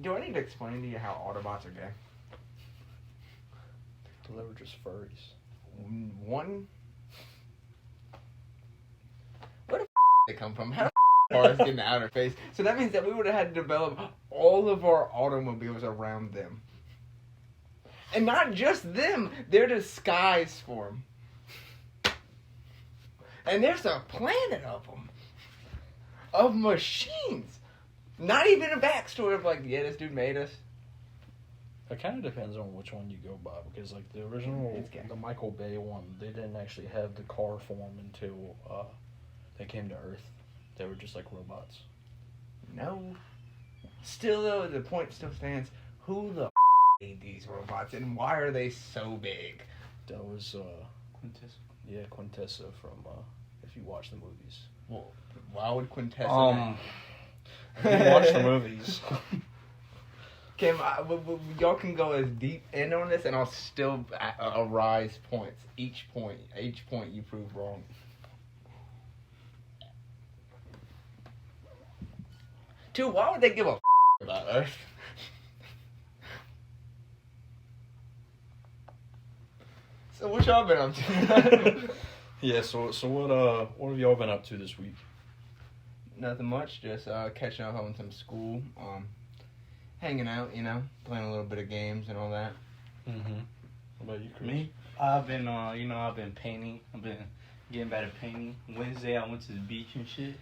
Do I need to explain to you how Autobots are gay? They were just furries. One. Where the they come from? How the cars get in the outer space? So that means that we would have had to develop all of our automobiles around them. And not just them, they're disguised for them. And there's a planet of them. Of machines. Not even a backstory of like, yeah, this dude made us. It kind of depends on which one you go by, because like the original, the Michael Bay one, they didn't actually have the car form until they came to Earth. They were just like robots. No. Still though, the point still stands. Who the made these robots, and why are they so big? That was Quintessa. Yeah, Quintessa from if you watch the movies. Well, why would Quintessa? If you watch the movies. Kim, y'all can go as deep in on this, and I'll still arise points. Each point you prove wrong. Two, why would they give a about Earth? So what y'all been up to? Yeah, so what have y'all been up to this week? Nothing much, just catching up on some school, hanging out, playing a little bit of games and all that. Mm-hmm. What about you, Chris? Me? I've been, I've been painting. I've been getting better at painting. Wednesday, I went to the beach and shit.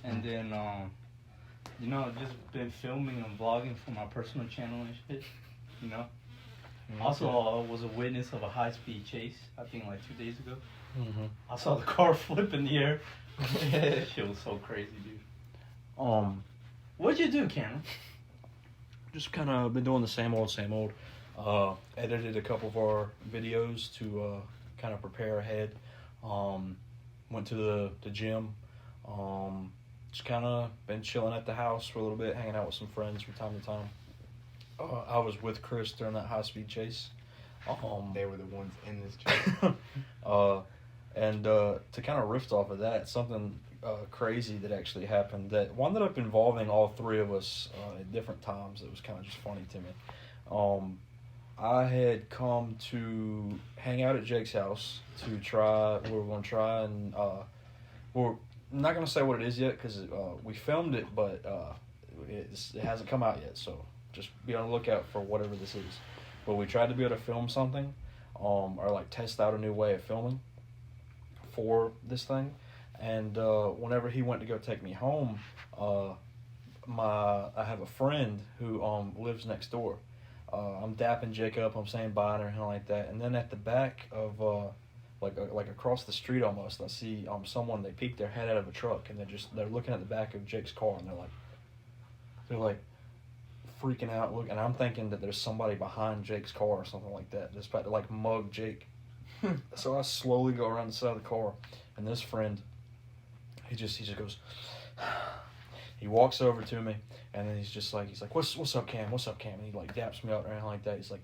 And then, I've just been filming and vlogging for my personal channel and shit, Mm-hmm. Also, I was a witness of a high-speed chase, I think like 2 days ago. Mm-hmm. I saw the car flip in the air. Shit was so crazy, dude. What'd you do, Cameron? Just kind of been doing the same old. Edited a couple of our videos to kind of prepare ahead. Went to the gym. Just kind of been chilling at the house for a little bit, hanging out with some friends from time to time. I was with Chris during that high-speed chase. They were the ones in this chase. And to kind of riff off of that, something crazy that actually happened that wound up involving all three of us at different times. It was kind of just funny to me. I had come to hang out at Jake's house to try. We were going to try and we're not going to say what it is yet because we filmed it, but it hasn't come out yet. So just be on the lookout for whatever this is. But we tried to be able to film something, or like test out a new way of filming for this thing. And whenever he went to go take me home, I have a friend who lives next door. I'm dapping Jake up, I'm saying bye and everything like that. And then at the back of like across the street almost, I see someone. They peek their head out of a truck and they're looking at the back of Jake's car and they're like freaking out. Look, and I'm thinking that there's somebody behind Jake's car or something like that, just about to like mug Jake. So I slowly go around the side of the car, and this friend, he just goes. He walks over to me, and then he's like, what's up, Cam? What's up, Cam? And he like daps me up and everything like that. He's like,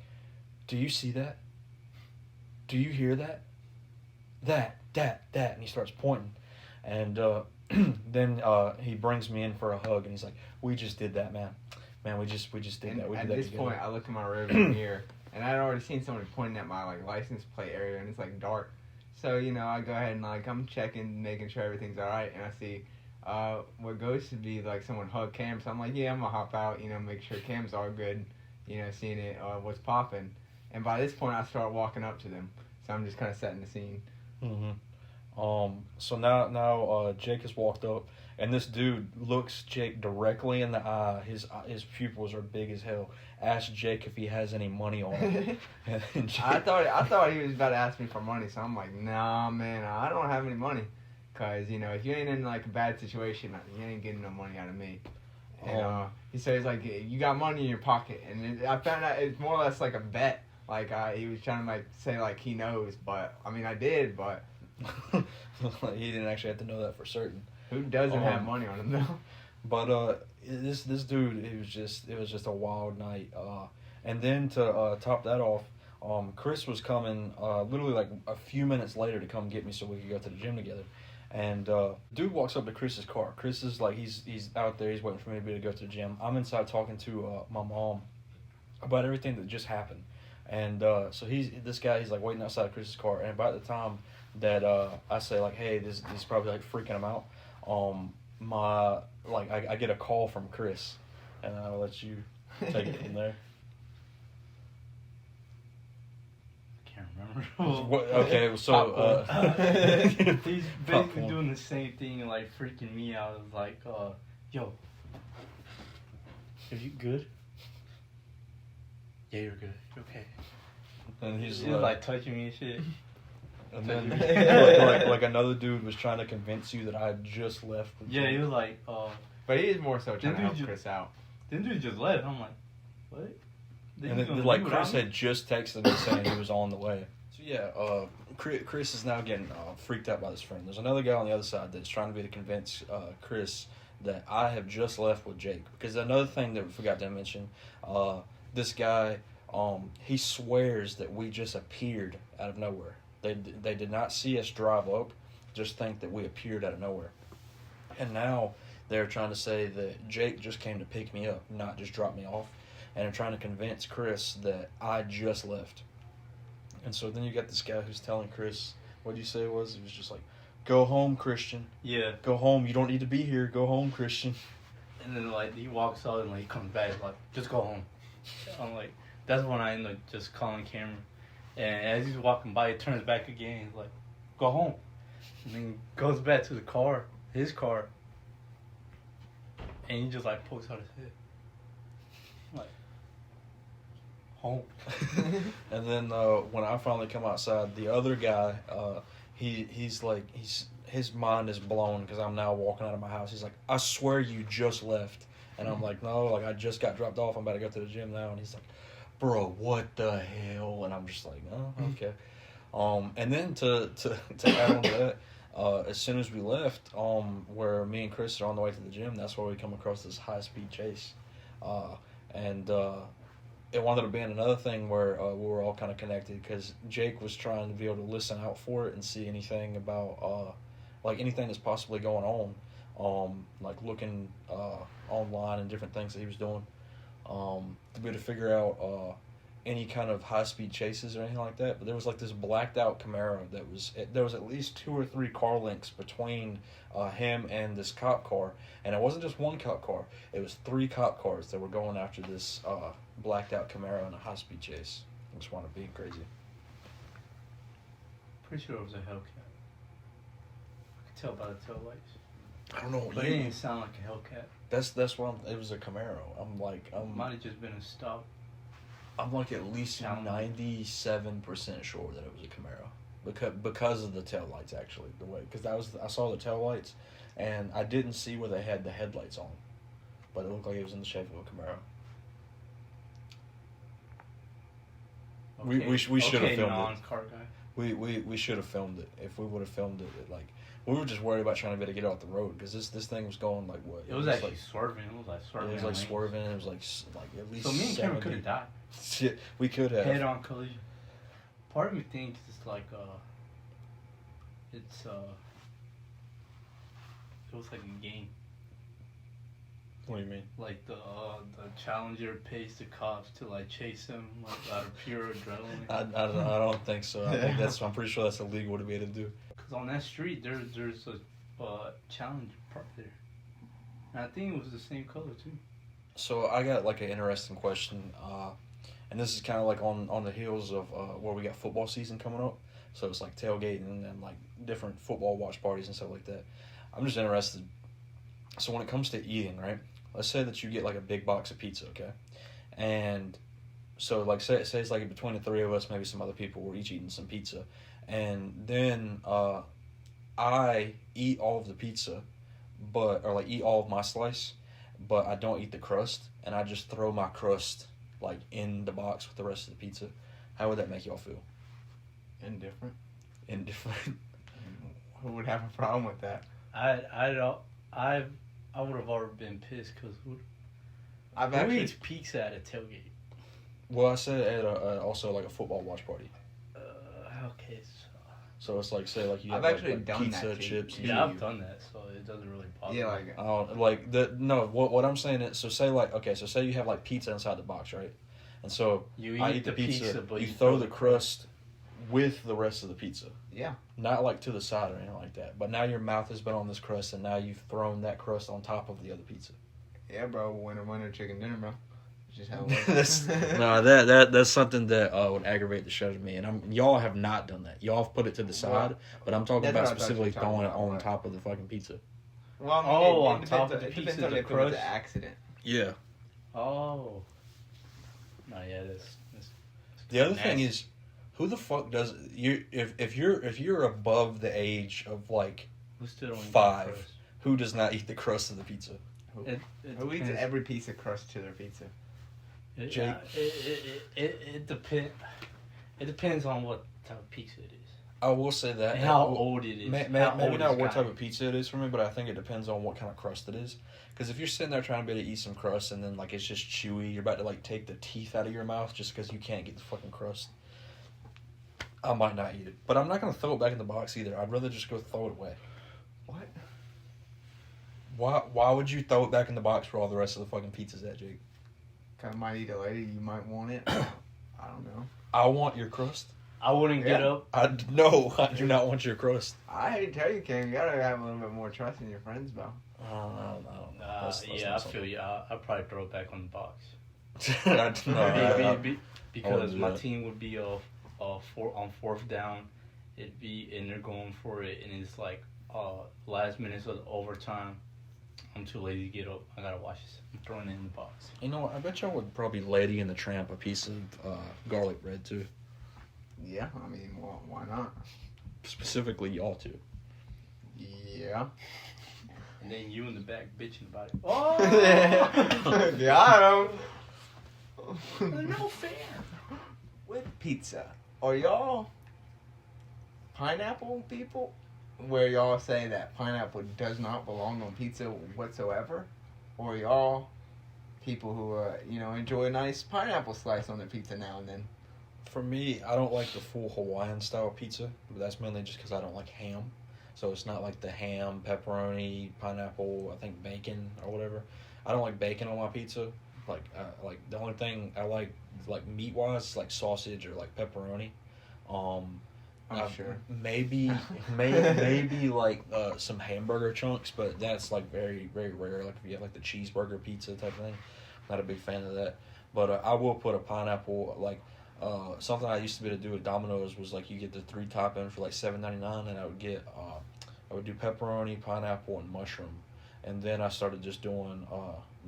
do you see that? Do you hear that? That, and he starts pointing, and then he brings me in for a hug, and he's like, we just did that, man. Man, we just did that. We did that at this together. point, I look in my rearview mirror, and I'd already seen somebody pointing at my license plate area, and it's dark. So I go ahead and I'm checking, making sure everything's all right, and I see what goes to be someone hug Cam. So I'm like, yeah, I'm gonna hop out, make sure Cam's all good, seeing it, what's popping. And by this point, I start walking up to them. So I'm just kind of setting the scene. Mm-hmm. So now Jake has walked up, and this dude looks Jake directly in the eye. His pupils are big as hell. Asks Jake if he has any money on him. And Jake, I thought he was about to ask me for money, so I'm like, nah, man, I don't have any money. Because, if you ain't in a bad situation, you ain't getting no money out of me. And he says, you got money in your pocket. And I found out it's more or less like a bet. He was trying to say he knows, but I did, but he didn't actually have to know that for certain. Who doesn't have money on him though? But this dude, it was just a wild night. And then to top that off, Chris was coming literally a few minutes later to come get me so we could go to the gym together. And dude walks up to Chris's car. Chris is like, he's out there. He's waiting for me to go to the gym. I'm inside talking to my mom about everything that just happened. And so this guy, he's like waiting outside Chris's car. And about the time that I say like, hey, this is probably like freaking him out. I get a call from Chris, and I'll let you take it from there. Remember. Okay, so he's basically doing the same thing and like freaking me out. It's like, yo, are you good? Yeah, you're good. You're okay. And he's like touching me and shit. And then like another dude was trying to convince you that I had just left. Yeah, he was like, But he is more so trying to help Chris out. Then dude just left. I'm like, what? And then, like Chris had just texted me saying he was on the way. So yeah, Chris is now getting freaked out by this friend. There's another guy on the other side that's trying to convince Chris that I have just left with Jake. Because another thing that we forgot to mention, this guy, he swears that we just appeared out of nowhere. They did not see us drive up, just think that we appeared out of nowhere. And now they're trying to say that Jake just came to pick me up, not just drop me off. And they're trying to convince Chris that I just left. And so then you got this guy who's telling Chris, what did you say it was? He was just like, go home, Christian. Yeah. Go home. You don't need to be here. Go home, Christian. And then like he walks out and like he comes back like, just go home. I'm like, that's when I end up just calling Cameron. And as he's walking by, he turns back again. He's like, go home. And then goes back to the car, his car. And he just like pokes out his head. Like, home. And then when I finally come outside, the other guy, he's like, his mind is blown because I'm now walking out of my house. He's like, I swear you just left. And I'm like, no, like I just got dropped off. I'm about to go to the gym now. And he's like, bro, what the hell? And I'm just like, oh, okay. And then to add on to that, as soon as we left, where me and Chris are on the way to the gym, that's where we come across this high-speed chase. And it wound up being another thing where we were all kind of connected because Jake was trying to be able to listen out for it and see anything about, like anything that's possibly going on, like looking online and different things that he was doing. To be able to figure out any kind of high-speed chases or anything like that. But there was like this blacked-out Camaro there was at least 2 or 3 car links between him and this cop car. And it wasn't just one cop car. It was 3 cop cars that were going after this blacked-out Camaro in a high-speed chase. I just want to be crazy. Pretty sure it was a Hellcat. I could tell by the tail lights. I don't know. But it didn't sound like a Hellcat. That's why it was a Camaro. Might have just been a stop. I'm like at least 97% sure that it was a Camaro because of the tail lights, actually, the way, because I saw the tail lights and I didn't see where they had the headlights on, but it looked like it was in the shape of a Camaro. Okay. We should have filmed it. Car guy. We should have filmed it. If we would have filmed it, like we were just worried about trying to be able to get off the road because this thing was going like what? It was actually like, swerving. It was like swerving. It was like swerving. It was like at least. So me and Cameron could have died. Shit, we could have. Head-on collision. Part of me thinks it's like it was like a game. What do you mean? Like the challenger pays the cops to like chase him like out of pure adrenaline. I don't think so. I'm pretty sure that's illegal to be able to do. Cause on that street there's a challenger parked there, and I think it was the same color too. So I got like an interesting question, and this is kind of like on the heels of where we got football season coming up. So it's like tailgating and like different football watch parties and stuff like that. I'm just interested. So when it comes to eating, right? Let's say that you get like a big box of pizza, okay? And so like say it's like between the 3 of us, maybe some other people, we're each eating some pizza. And then I eat all of the pizza, or like eat all of my slice, but I don't eat the crust, and I just throw my crust like in the box with the rest of the pizza. How would that make y'all feel? Indifferent. Who would have a problem with that? I would have already been pissed because who eats pizza at a tailgate? Well, I said at also like a football watch party. Okay. So it's like, say, like you have I've actually like done pizza, that, too. chips. Yeah, I've done that, so it doesn't really bother Yeah, me. like What I'm saying is, so say like, okay, so say you have like pizza inside the box, right? And so You I eat eat the pizza, but you throw the crust with the rest of the pizza. yeah. Not like to the side or anything like that. But now your mouth has been on this crust, and now you've thrown that crust on top of the other pizza. Yeah, bro. Winner, chicken dinner, bro. It's just how it that's, works. no, that's something that would aggravate the shit out of me. And y'all have not done that. Y'all have put it to the side, but I'm talking That's about what I thought specifically you were talking throwing it about, on right. top of the fucking pizza. Well, I mean, on it top depends of the it pizza, depends on the if it was an crust? accident. Yeah. Oh. No, yeah, that's The other nasty. thing is, who the fuck does if you're above the age of like Who still don't eat 5, the crust? who does not eat the crust of the pizza? It Who eats depends. every piece of crust to their pizza? Jake? It depends. It depends on what type of pizza it is. I will say that. And how old it is. Maybe How not old what it's type got. of pizza it is for me, but I think it depends on what kind of crust it is. Because if you're sitting there trying to be able to eat some crust and then like it's just chewy, you're about to like take the teeth out of your mouth just because you can't get the fucking crust. I might not eat it, but I'm not gonna throw it back in the box either. I'd rather just go throw it away. What? Why would you throw it back in the box where all the rest of the fucking pizza's at, Jake? I might eat it later. You might want it. I don't know. I want your crust. I wouldn't get Yeah. up. I do not want your crust. I hate to tell you, Ken. You gotta have a little bit more trust in your friends, bro. I don't know. That's Yeah, I not feel you. I'd probably throw it back on the box. something. Because do my that. team would be on 4th down. It'd be and they're going for it, and it's like last minutes of overtime. I'm too lazy to get up. I gotta watch this. I'm throwing it in the box. You know, I bet y'all would probably Lady and the Tramp a piece of garlic bread too. Yeah, I mean, well, why not? Specifically, y'all two. Yeah. And then you in the back bitching about it. Oh, Yeah, I don't. no fair. With pizza, are y'all pineapple people? Where y'all say that pineapple does not belong on pizza whatsoever? Or y'all people who, enjoy a nice pineapple slice on their pizza now and then? For me, I don't like the full Hawaiian style pizza, but that's mainly just because I don't like ham. So it's not like the ham, pepperoni, pineapple, I think bacon or whatever. I don't like bacon on my pizza. Like the only thing I like meat wise, like sausage or like pepperoni. I'm sure. Maybe like some hamburger chunks, but that's like very, very rare. Like if you have like the cheeseburger pizza type of thing, not a big fan of that. But I will put a pineapple like. Something I used to be able to do at Domino's was like you get the 3 topping for like $7.99, and I would do pepperoni, pineapple, and mushroom, and then I started just doing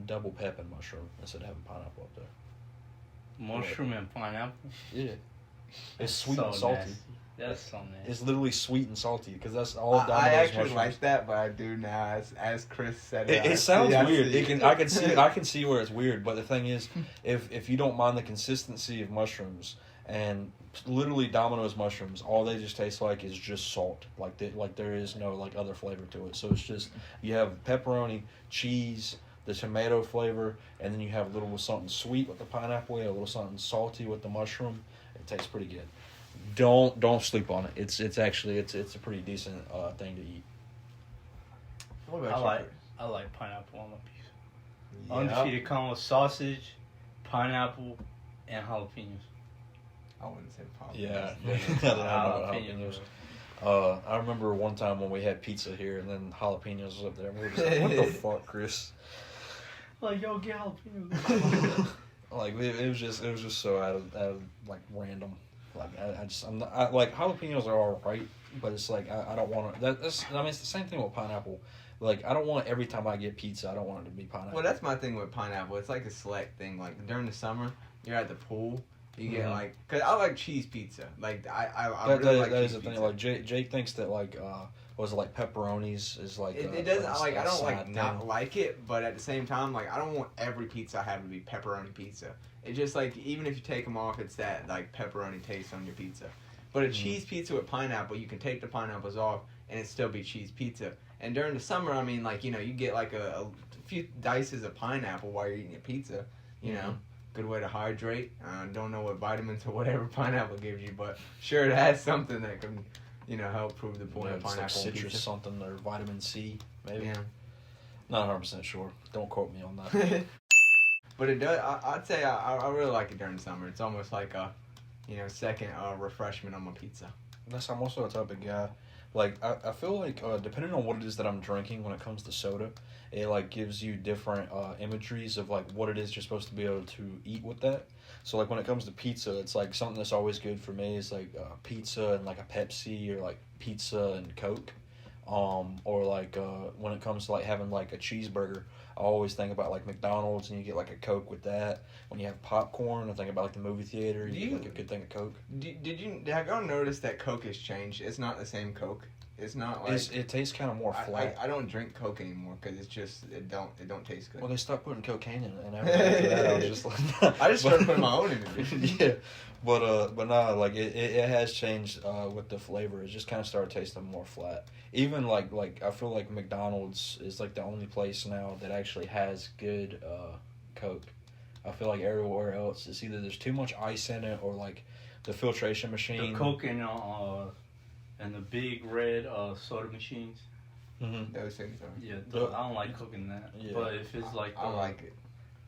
double pep and mushroom instead of having pineapple up there. Mushroom and pineapple. Yeah, it's sweet so and salty. nasty. That's so nasty. It's literally sweet and salty because that's all Domino's I actually mushrooms. like that, but I do now. As Chris said, It sounds I weird. see. I can see where it's weird, but the thing is, if you don't mind the consistency of mushrooms, and literally Domino's mushrooms, all they just taste like is just salt. Like there is no like other flavor to it. So it's just you have pepperoni, cheese, the tomato flavor, and then you have a little something sweet with the pineapple, a little something salty with the mushroom. It tastes pretty good. Don't sleep on it. It's actually it's a pretty decent thing to eat. What about you, I like pineapple on my pizza. Chris? Undefeated come with sausage, pineapple, and jalapenos. I wouldn't say pop. Yeah. Jalapenos. I remember one time when we had pizza here, and then jalapenos was up there. And we were just like, "What the fuck, Chris?" Like, yo, get jalapenos. Like it was just so out of like random. Like I'm not, like jalapenos are all right, but it's like I don't want to. That's I mean it's the same thing with pineapple. Like I don't want every time I get pizza, I don't want it to be pineapple. Well, that's my thing with pineapple. It's like a select thing. Like during the summer, you're at the pool. You get cause I like cheese pizza. Like I really like that cheese is the pizza. thing. Like Jake thinks that like was it like pepperonis is like It doesn't like like I don't like side not thing. like it, but at the same time, like I don't want every pizza I have to be pepperoni pizza. It's just like even if you take them off, it's that like pepperoni taste on your pizza. But a cheese pizza with pineapple, you can take the pineapples off and it still be cheese pizza. And during the summer, I mean, like you get like a few dices of pineapple while you're eating your pizza. You know, good way to hydrate. Don't know what vitamins or whatever pineapple gives you, but sure it has something that can help prove the point of It's like pineapple on citrus pizza. something or vitamin C, maybe. Yeah. Not 100% sure. Don't quote me on that. But it does. I'd say I really like it during summer. It's almost like a, second refreshment on my pizza. I'm also a type of guy. Like I feel like depending on what it is that I'm drinking when it comes to soda, it like gives you different imageries of like what it is you're supposed to be able to eat with that. So like when it comes to pizza, it's like something that's always good for me is like pizza and like a Pepsi or like pizza and Coke. Or like when it comes to like having like a cheeseburger, I always think about like McDonald's and you get like a Coke with that. When you have popcorn, I think about like the movie theater, you get like a good thing of Coke. Have y'all noticed that Coke has changed? It's not the same Coke. It's not like It tastes kind of more flat. I don't drink Coke anymore because it's just it don't taste good. Well, they stopped putting cocaine in it, and after that, I was just like, I just started putting my own in it. Yeah, but nah, like it has changed with the flavor. It just kind of started tasting more flat. Even like I feel like McDonald's is like the only place now that actually has good Coke. I feel like everywhere else it's either there's too much ice in it or like the filtration machine. The Coke and the big red soda machines. Mm-hmm. Those things are. Yeah, I don't like Coke in that. Yeah. But if it's like I like it.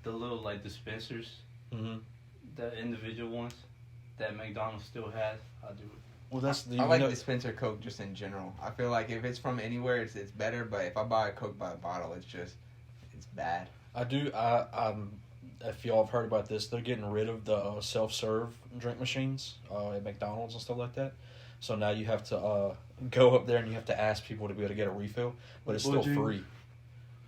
The little like dispensers, the individual ones that McDonald's still has, I do it. Well, that's the. I like dispenser Coke just in general. I feel like if it's from anywhere, it's better. But if I buy a Coke by the bottle, it's bad. I do. If y'all have heard about this, they're getting rid of the self-serve drink machines at McDonald's and stuff like that. So now you have to go up there and you have to ask people to be able to get a refill, but it's still free.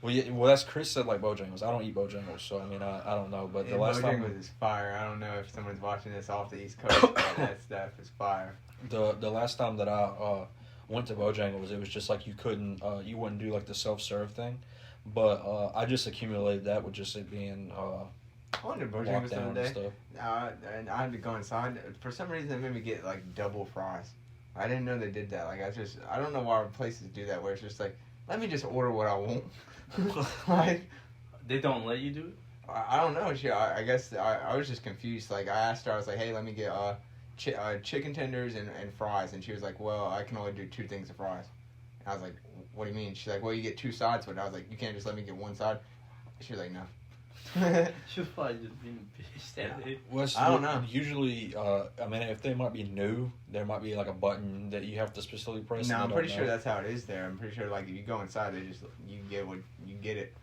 Well, yeah, that's Chris said like Bojangles. I don't eat Bojangles, so I mean I don't know. But the last time Bojangles is fire. I don't know if someone's watching this off the East Coast, but that stuff is fire. The last time that I went to Bojangles, it was just like you couldn't you wouldn't do like the self-serve thing, but I just accumulated that with just it being I went to Bojangles the other day, and I had to go inside. For some reason, it made me get like double fries. I didn't know they did that. Like I don't know why places do that. Where it's just like, let me just order what I want. Like they don't let you do it. I don't know. I guess I was just confused. Like I asked her, I was like, hey, let me get chicken tenders and fries, and she was like, well, I can only do 2 things of fries. And I was like, what do you mean? She's like, well, you get 2 sides with it. I was like, you can't just let me get 1 side. She was like, no. She was probably just being pissed at it. Well, I don't know. Usually, I mean, if they might be new, there might be like a button that you have to specifically press. No, I'm pretty sure that's how it is there. I'm pretty sure like if you go inside, you get it.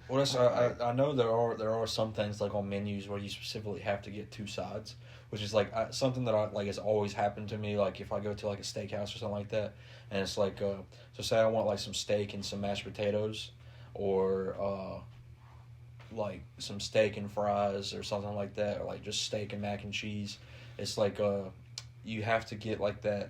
Well, that's I know there are some things like on menus where you specifically have to get 2 sides, which is like something that has always happened to me. Like if I go to like a steakhouse or something like that, and it's like so say I want like some steak and some mashed potatoes, or like some steak and fries or something like that, or like just steak and mac and cheese. It's like you have to get like that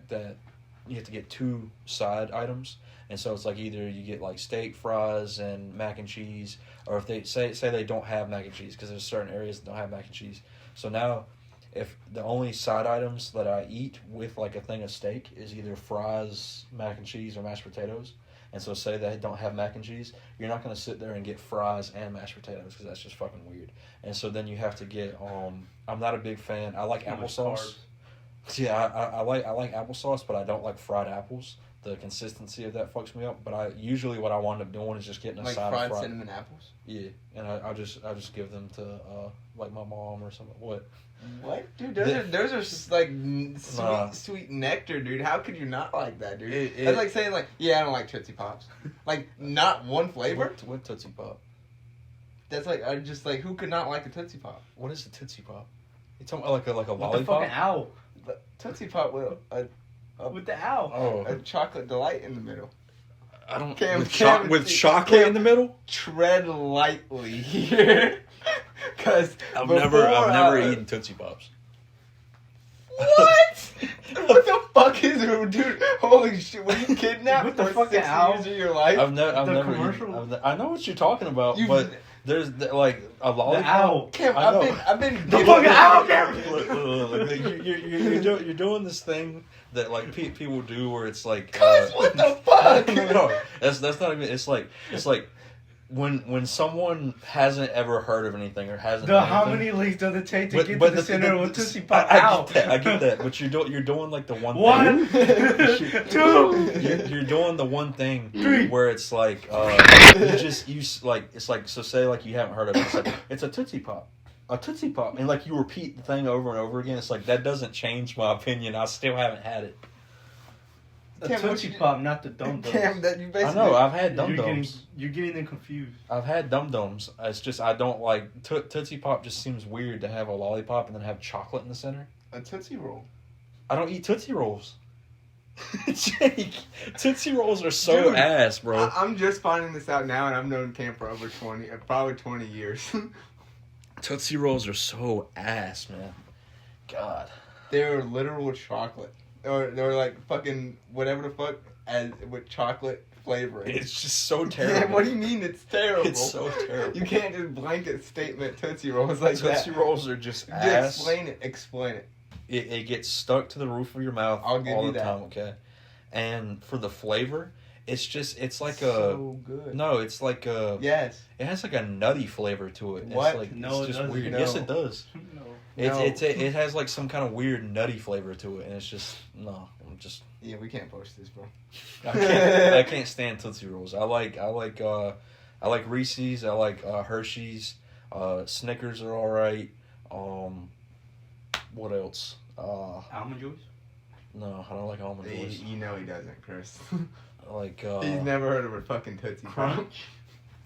you have to get 2 side items, and so it's like either you get like steak, fries, and mac and cheese, or if they say they don't have mac and cheese because there's certain areas that don't have mac and cheese. So now, if the only side items that I eat with like a thing of steak is either fries, mac and cheese, or mashed potatoes. And so say they don't have mac and cheese, you're not going to sit there and get fries and mashed potatoes because that's just fucking weird. And so then you have to get, I'm not a big fan. I like applesauce. Yeah, I like applesauce, but I don't like fried apples. The consistency of that fucks me up. But what I wind up doing is just getting a side of fried cinnamon apples. Yeah, and I just give them to like my mom or something. What? What, dude? Those are just like sweet nectar, dude. How could you not like that, dude? That's like saying like, yeah, I don't like Tootsie Pops. Like not one flavor. What Tootsie Pop? That's like I just like who could not like a Tootsie Pop? What is a Tootsie Pop? You talking about like a lollipop? With the fucking owl. The Tootsie Pop with with the owl. Oh, a chocolate delight in the middle. I don't. With chocolate in the middle. Tread lightly here, because I've never eaten Tootsie Pops. What? What the fuck is it, dude? Holy shit! Were you kidnapped What the for fucking 6 owl? years of your life? I've never commercial? eaten. I know what you're talking about, but there's like a lollipop. The owl. Cam, I've been the fucking owl, Look, you're doing this thing that like people do where it's like. What the fuck? No, that's not even. It's like when someone hasn't ever heard of anything or hasn't How many links does it take to get to the center of a Tootsie Pop? I get that, but you're doing like the one thing. 1, 2. You're doing the one thing 3. where it's like it's like, so say like you haven't heard of it. It's like it's a Tootsie Pop. A Tootsie Pop, and like you repeat the thing over and over again. It's like that doesn't change my opinion. I still haven't had it. A Tootsie Pop, not the Dum Dums. Cam, that you basically. I know, I've had Dum Dums. You're getting them confused. I've had Dum Dums. It's just I don't like Tootsie Pop. Just seems weird to have a lollipop and then have chocolate in the center. A Tootsie Roll. I don't eat Tootsie Rolls. Jake, Tootsie Rolls are so Dude, ass, bro. I'm just finding this out now, and I've known Cam for over probably 20 years. Tootsie Rolls are so ass, man. God. They're literal chocolate. Or they're like fucking whatever the fuck as with chocolate flavoring. It's just so terrible. Yeah, what do you mean it's terrible? It's so terrible. You can't just blanket statement Tootsie Rolls like that. Tootsie Rolls are just Dude, ass. Explain it. It gets stuck to the roof of your mouth I'll give all you the that. time, okay? And for the flavor, it's like so good. No, it's like a... Yes. It has like a nutty flavor to it. What? It's like, No, it's just it doesn't. weird. No. Yes, it does. No. It has like some kind of weird nutty flavor to it, and it's just I'm just Yeah, we can't post this, bro. I can't stand Tootsie Rolls. I like Reese's. I like Hershey's. Snickers are all right. What else? Almond Joys? No, I don't like almond joys. You know he doesn't, Chris. I like He's never heard of a fucking Tootsie Pop. Crunch?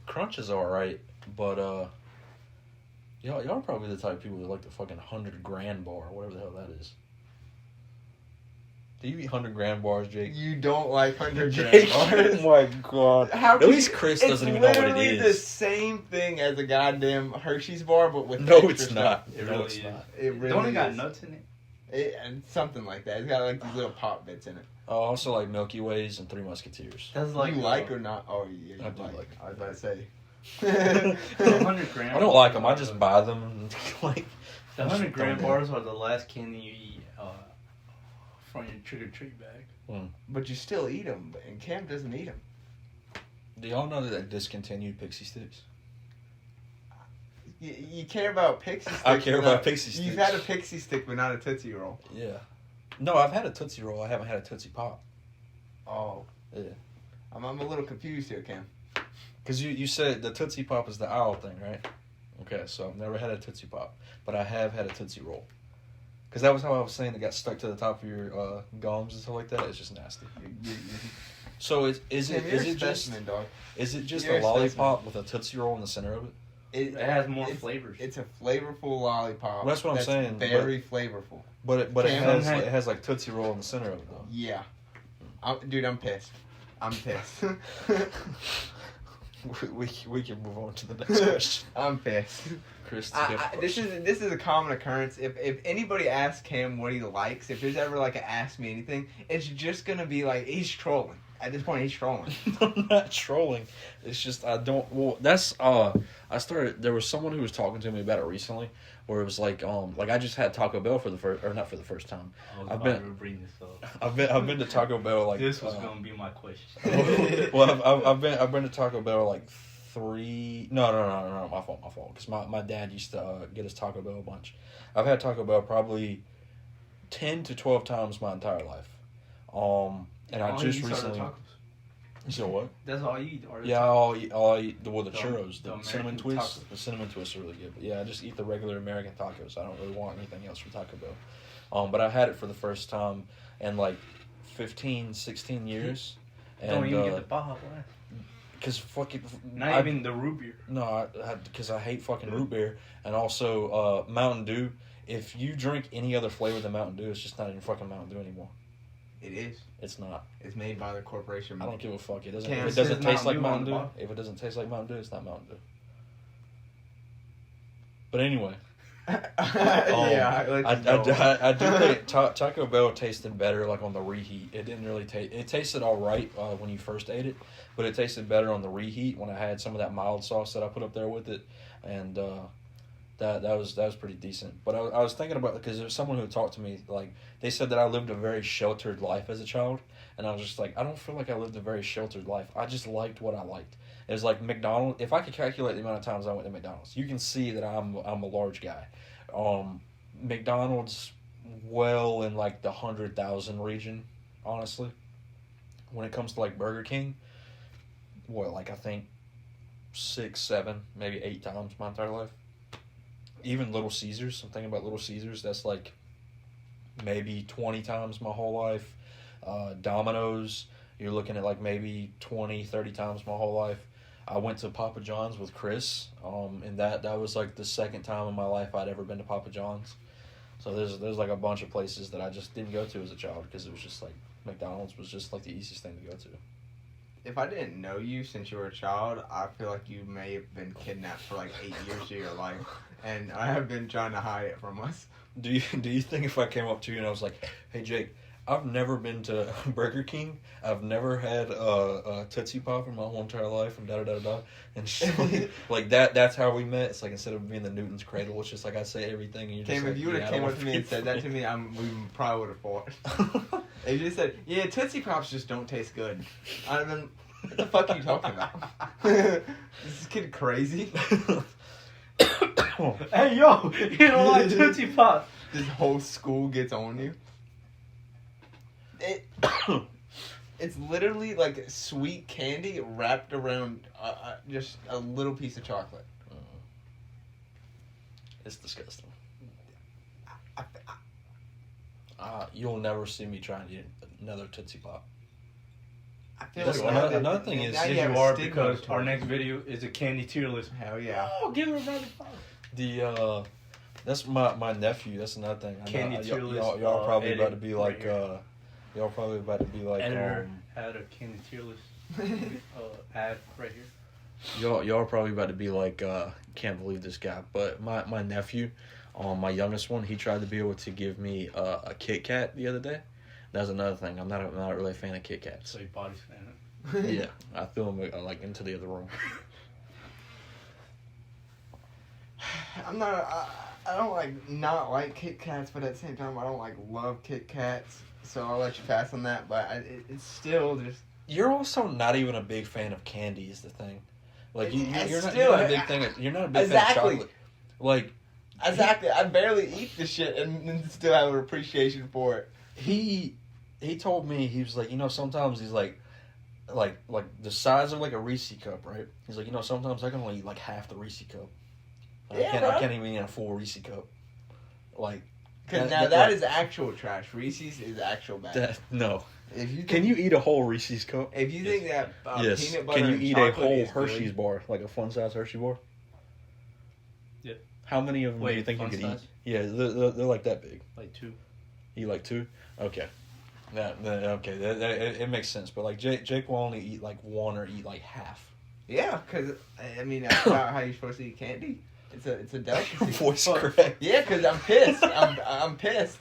Crunch is all right, but y'all are probably the type of people that like the fucking 100-gram bar, whatever the hell that is. Do you eat 100-gram bars, Jake? You don't like 100 Jake, gram oh bars. my god. How At could least you- Chris doesn't even know what it It's literally the is. same thing as a goddamn Hershey's bar, but with No, extra it's stuff. not. It No, really it's is. not. It really It only got is. nuts in it. And something like that. It's got like these little pop bits in it. I also like Milky Ways and Three Musketeers. That's Like like you like or not? Oh yeah, you I do like. like. I was about to say. the 100 gram. I don't like them. I just buy them and like. The 100 gram bars are the last candy you eat from your trick or treat bag. But you still eat them, and Cam doesn't eat them. Do y'all know that they discontinued Pixie Sticks? You care about Pixie Sticks. I care but about not- Pixie Sticks. You've had a Pixie Stick, but not a Tootsie Roll. Yeah. No, I've had a Tootsie Roll. I haven't had a Tootsie Pop. Oh. Yeah. I'm a little confused here, Cam. Because you said the Tootsie Pop is the owl thing, right? Okay, so I've never had a Tootsie Pop, but I have had a Tootsie Roll. Because that was how I was saying it got stuck to the top of your gums and stuff like that. It's just nasty. So is Cam, it you're a just specimen, dog. is it just You're a a lollipop with a Tootsie Roll in the center of it? It has more it's- flavors. It's a flavorful lollipop. Well, that's what I'm saying, Very flavorful. But it Cam, has like Tootsie Roll in the center of it though. Yeah. Dude, I'm pissed. I'm pissed. We can move on to the next question. I'm pissed. Chris, This is a common occurrence. If anybody asks Cam what he likes, if there's ever like a ask me anything, it's just gonna be like he's trolling. At this point, he's trolling. I'm not trolling. It's just I don't. Well, that's I started. There was someone who was talking to me about it recently, where it was like I just had Taco Bell for the first, or not for the first time. I've been bring this up. I've been to Taco Bell like This was gonna be my question. well, I've been to Taco Bell like 3. No, my fault. Because my dad used to get us Taco Bell a bunch. I've had Taco Bell probably 10 to 12 times my entire life. And I just recently. You said what? That's all you eat. Or Yeah, I'll eat the churros, the the cinnamon American twists. tacos. The cinnamon twists are really good. But yeah, I just eat the regular American tacos. I don't really want anything else from Taco Bell. But I had it for the first time in like 15, 16 years. And, Don't even get the Baja Blast. Because fucking... Not even the root beer. No, because I hate fucking root beer. And also Mountain Dew. If you drink any other flavor than Mountain Dew, it's just not even fucking Mountain Dew anymore. It is. It's not. It's made by the corporation. I don't give a fuck. It doesn't. Cam, If it doesn't says taste like Mountain Mountain Dew Dew, on the if it doesn't taste like Mountain Dew, it's not Mountain Dew. But anyway, Yeah, I do think Taco Bell tasted better like on the reheat. It didn't really taste. It tasted all right when you first ate it, but it tasted better on the reheat when I had some of that mild sauce that I put up there with it, and that was pretty decent. But I was thinking about, because there's someone who talked to me, like they said that I lived a very sheltered life as a child, and I was just like, I don't feel like I lived a very sheltered life. I just liked what I liked, It's like McDonald's. If I could calculate the amount of times I went to McDonald's, you can see that I'm a large guy. McDonald's, well in like the 100,000 region, honestly. When it comes to like Burger King, like I think 6, 7, maybe 8 times my entire life. Even Little Caesars. I'm thinking about Little Caesars. That's like maybe 20 times my whole life. Domino's, you're looking at like maybe 20, 30 times my whole life. I went to Papa John's with Chris, and that was like the second time in my life I'd ever been to Papa John's. So there's like a bunch of places that I just didn't go to as a child because it was just like McDonald's was just like the easiest thing to go to. If I didn't know you since you were a child, I feel like you may have been kidnapped for like 8 years of your life, and I have been trying to hide it from us. Do you think if I came up to you and I was like, "Hey Jake, I've never been to Burger King. I've never had a Tootsie Pop in my whole entire life," and da-da-da-da. And shit, like that's how we met. It's like instead of being the Newton's Cradle, it's just like I say everything and you just If you would have came up to me and said that to me, we probably would have fought. If you just said, "Yeah, Tootsie Pops just don't taste good," I'd have been, "What the fuck are you talking about? Is this kid crazy?" Hey, yo, you don't like Tootsie Pop. This whole school gets on you. It's literally like sweet candy wrapped around just a little piece of chocolate. It's disgusting. You'll never see me trying to eat another Tootsie Pop. I feel That's like another thing is now Yes, you have you a are, stigma because towards our it. next video is a candy tier list. Hell yeah. Oh, give her another pop. That's my nephew. That's another thing. I know, Candy tier list. y'all probably about to be edit like right y'all probably about to be like Editor, add a candy tier list. Add right here. y'all probably about to be like can't believe this guy. But my nephew, my youngest one, he tried to be able to give me a Kit Kat the other day. That's another thing. I'm not really a fan of Kit Kats. So your body's fan. Yeah, I threw him like into the other room. I'm not. I don't not like Kit Kats, but at the same time, I don't love Kit Kats. So I'll let you pass on that. But it's still just. You're also not even a big fan of candy, is the thing. Like you're not a big thing. You're not a big fan of chocolate. Like exactly, I barely eat the shit and still have an appreciation for it. He told me, he was like, sometimes he's like the size of like a Reese cup, right? He's like, sometimes I can only eat like half the Reese cup. Like, Yeah, I can't even eat a full Reese cup. Like, Because that is actual trash. Reese's is actual bad. No. If you Can you eat a whole Reese's cup? If you think that Yes. peanut butter Can you and eat a chocolate whole is Hershey's good, bar, like a fun size Hershey bar? Yeah. How many of them do you think you fun could size? eat? Yeah, they're like that big. Like 2. You like 2? Okay. Okay, it makes sense. But like Jake will only eat like 1 or eat like half. Yeah, because I mean that's how you're supposed to eat candy. It's a delicacy. Voice crack. Yeah, because I'm pissed. I'm pissed.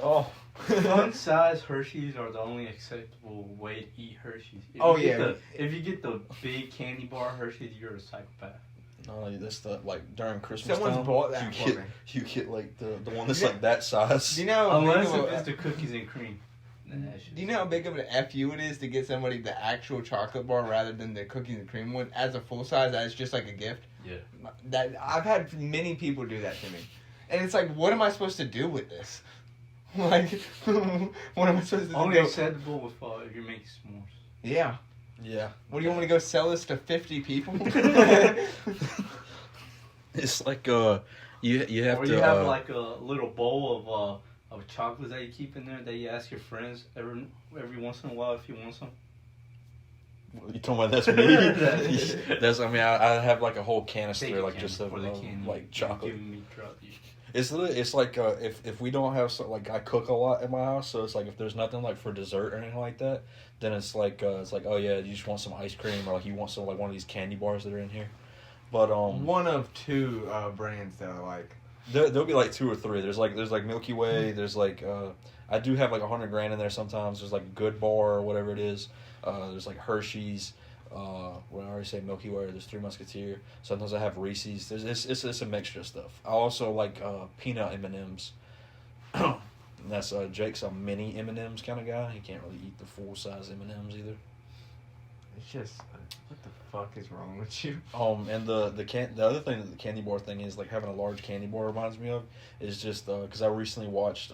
Oh. Fun size Hershey's are the only acceptable way to eat Hershey's. If you get the big candy bar Hershey's, you're a psychopath. No, that's during Christmas Someone's time. bought that for me. You get like the one that's like that size. Do you know? Unless if it's the cookies and cream. Do you know how big of an FU it is to get somebody the actual chocolate bar rather than the cookies and cream one as a full size as just like a gift? Yeah. That I've had many people do that to me, and it's like, what am I supposed to do with this? Like, what am I supposed to Only do? acceptable with if you're making s'mores. Yeah. Yeah. What do you want me to go sell this to 50 people? It's like you have or to. you have like a little bowl of chocolates that you keep in there that you ask your friends every once in a while if you want some. You talking about that's me? I have like a whole canister like just of like chocolate. It's like if we don't have I cook a lot in my house, so it's like if there's nothing like for dessert or anything like that, then it's like oh yeah, you just want some ice cream or like you want some like one of these candy bars that are in here. But one of 2 brands that I like. There'll be like 2 or 3. There's like Milky Way. There's like I do have like $100 in there sometimes. There's like Good Bar or whatever it is. There's like Hershey's. When I already say Milky Way, there's 3 Musketeer. Sometimes I have Reese's. It's a mixture of stuff. I also like peanut M&Ms. That's Jake's a mini M&Ms kind of guy. He can't really eat the full size M&Ms either. It's just, what the fuck is wrong with you? And the other thing that the candy bar thing is, like, having a large candy bar reminds me of is just because I recently watched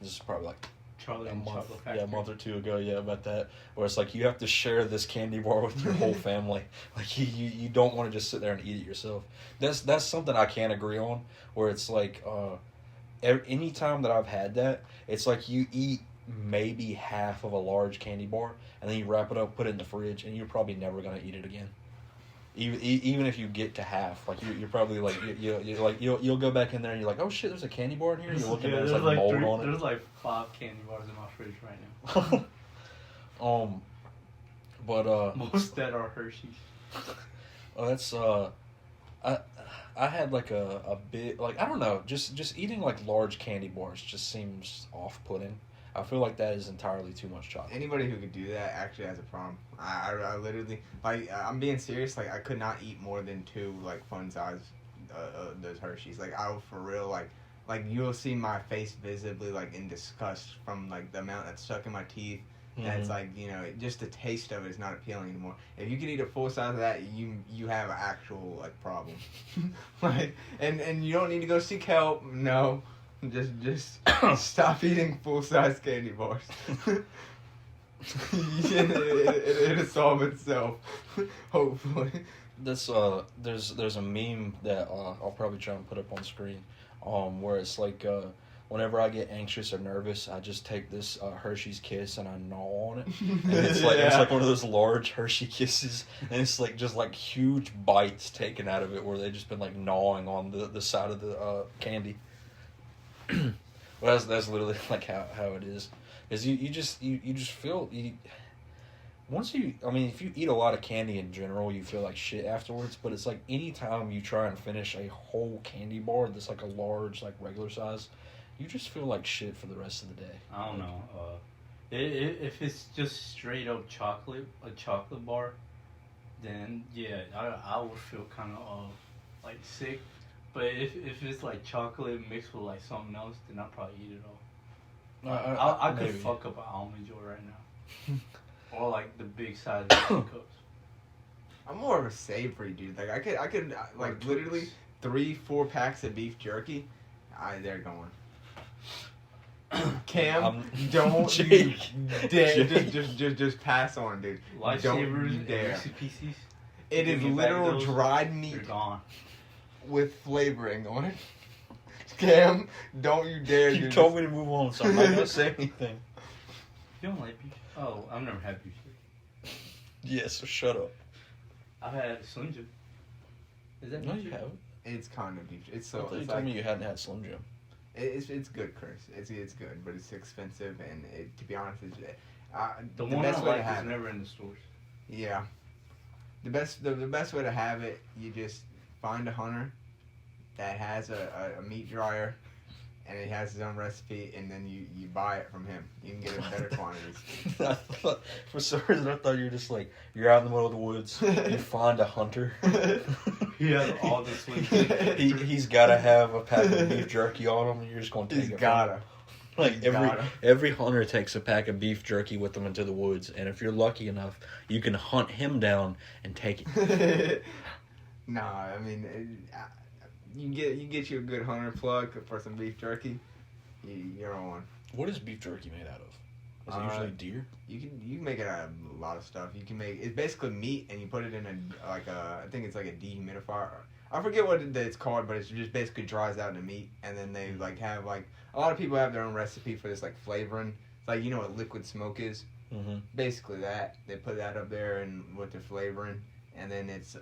this is probably like Charlie and Chocolate Factory. a month or two ago, about that, where it's like you have to share this candy bar with your whole family. Like you don't want to just sit there and eat it yourself. That's something I can't agree on. Where it's like any time that I've had that, it's like you eat maybe half of a large candy bar and then you wrap it up, put it in the fridge, and you're probably never gonna eat it again. Even if you get to half, like you're probably like you'll go back in there and you're like, oh shit, there's a candy bar in here. You look at it, there's like mold on it. There's like 5 candy bars in my fridge right now. But most that are Hershey's. That's I had like a bit, like, I don't know, just eating like large candy bars just seems off-putting. I feel like that is entirely too much chocolate. Anybody who could do that actually has a problem. I literally, like, I'm being serious. Like, I could not eat more than 2 like fun size those Hershey's. Like, I will for real, like you'll see my face visibly like in disgust from like the amount that's stuck in my teeth. Mm-hmm. That's like, you know, just the taste of it is not appealing anymore. If you can eat a full size of that, you have an actual like problem. Like, and you don't need to go seek help. No. Just stop eating full-size candy bars. It'll solve itself, hopefully. This there's a meme that I'll probably try and put up on screen, where it's like whenever I get anxious or nervous, I just take this Hershey's Kiss and I gnaw on it, and it's like it's like one of those large Hershey Kisses, and it's like just like huge bites taken out of it where they've just been like gnawing on the side of the candy. Well, that's literally like how it is. Is you just feel once you, I mean, if you eat a lot of candy in general, you feel like shit afterwards. But it's like anytime you try and finish a whole candy bar that's like a large, like regular size, you just feel like shit for the rest of the day. I don't know. If it's just straight up chocolate, a chocolate bar, then yeah, I would feel kind of like sick. But if it's like chocolate mixed with like something else, then I'll probably eat it all. I could fuck up an almond joy right now, or like the big size cups. I'm more of a savory dude. Like I could like literally 3-4 packs of beef jerky. They're going. Cam, don't Jake, dare just pass on, dude. Lifesavers and Reese's Pieces. It is literal dried meat. They're gone. With flavoring on it. Cam, don't you dare. You told me to move on, so I'm not gonna say anything. You don't like beef? Oh, I've never had beef. Yeah, so shut up. I've had Slim Jim. Is that no, beef? you haven't. It's kind of beef. It's so. I thought you it's told like, me you hadn't had Slim Jim. It's good, Chris. It's good, but it's expensive, and to be honest, it's the one best I way like to have is it. never in the stores. Yeah. The best way to have it, you just find a hunter that has a meat dryer, and it has his own recipe, and then you buy it from him. You can get it in better quantities. For some reason, I thought you were just like, you're out in the middle of the woods, you find a hunter. He has all the sweet. He's got to have a pack of beef jerky on him, and you're just going to take it. He's gotta. Like every hunter takes a pack of beef jerky with them into the woods, and if you're lucky enough, you can hunt him down and take it. Nah, I mean, you get you a good hunter plug for some beef jerky. You're on. What is beef jerky made out of? Is it usually deer? You can make it out of a lot of stuff. You can make it's basically meat, and you put it in I think it's like a dehumidifier. I forget what it's called, but it just basically dries out the meat, and then they like have like a lot of people have their own recipe for this like flavoring. It's like, you know what liquid smoke is? Mm-hmm. Basically that they put that up there and with their flavoring, and then it's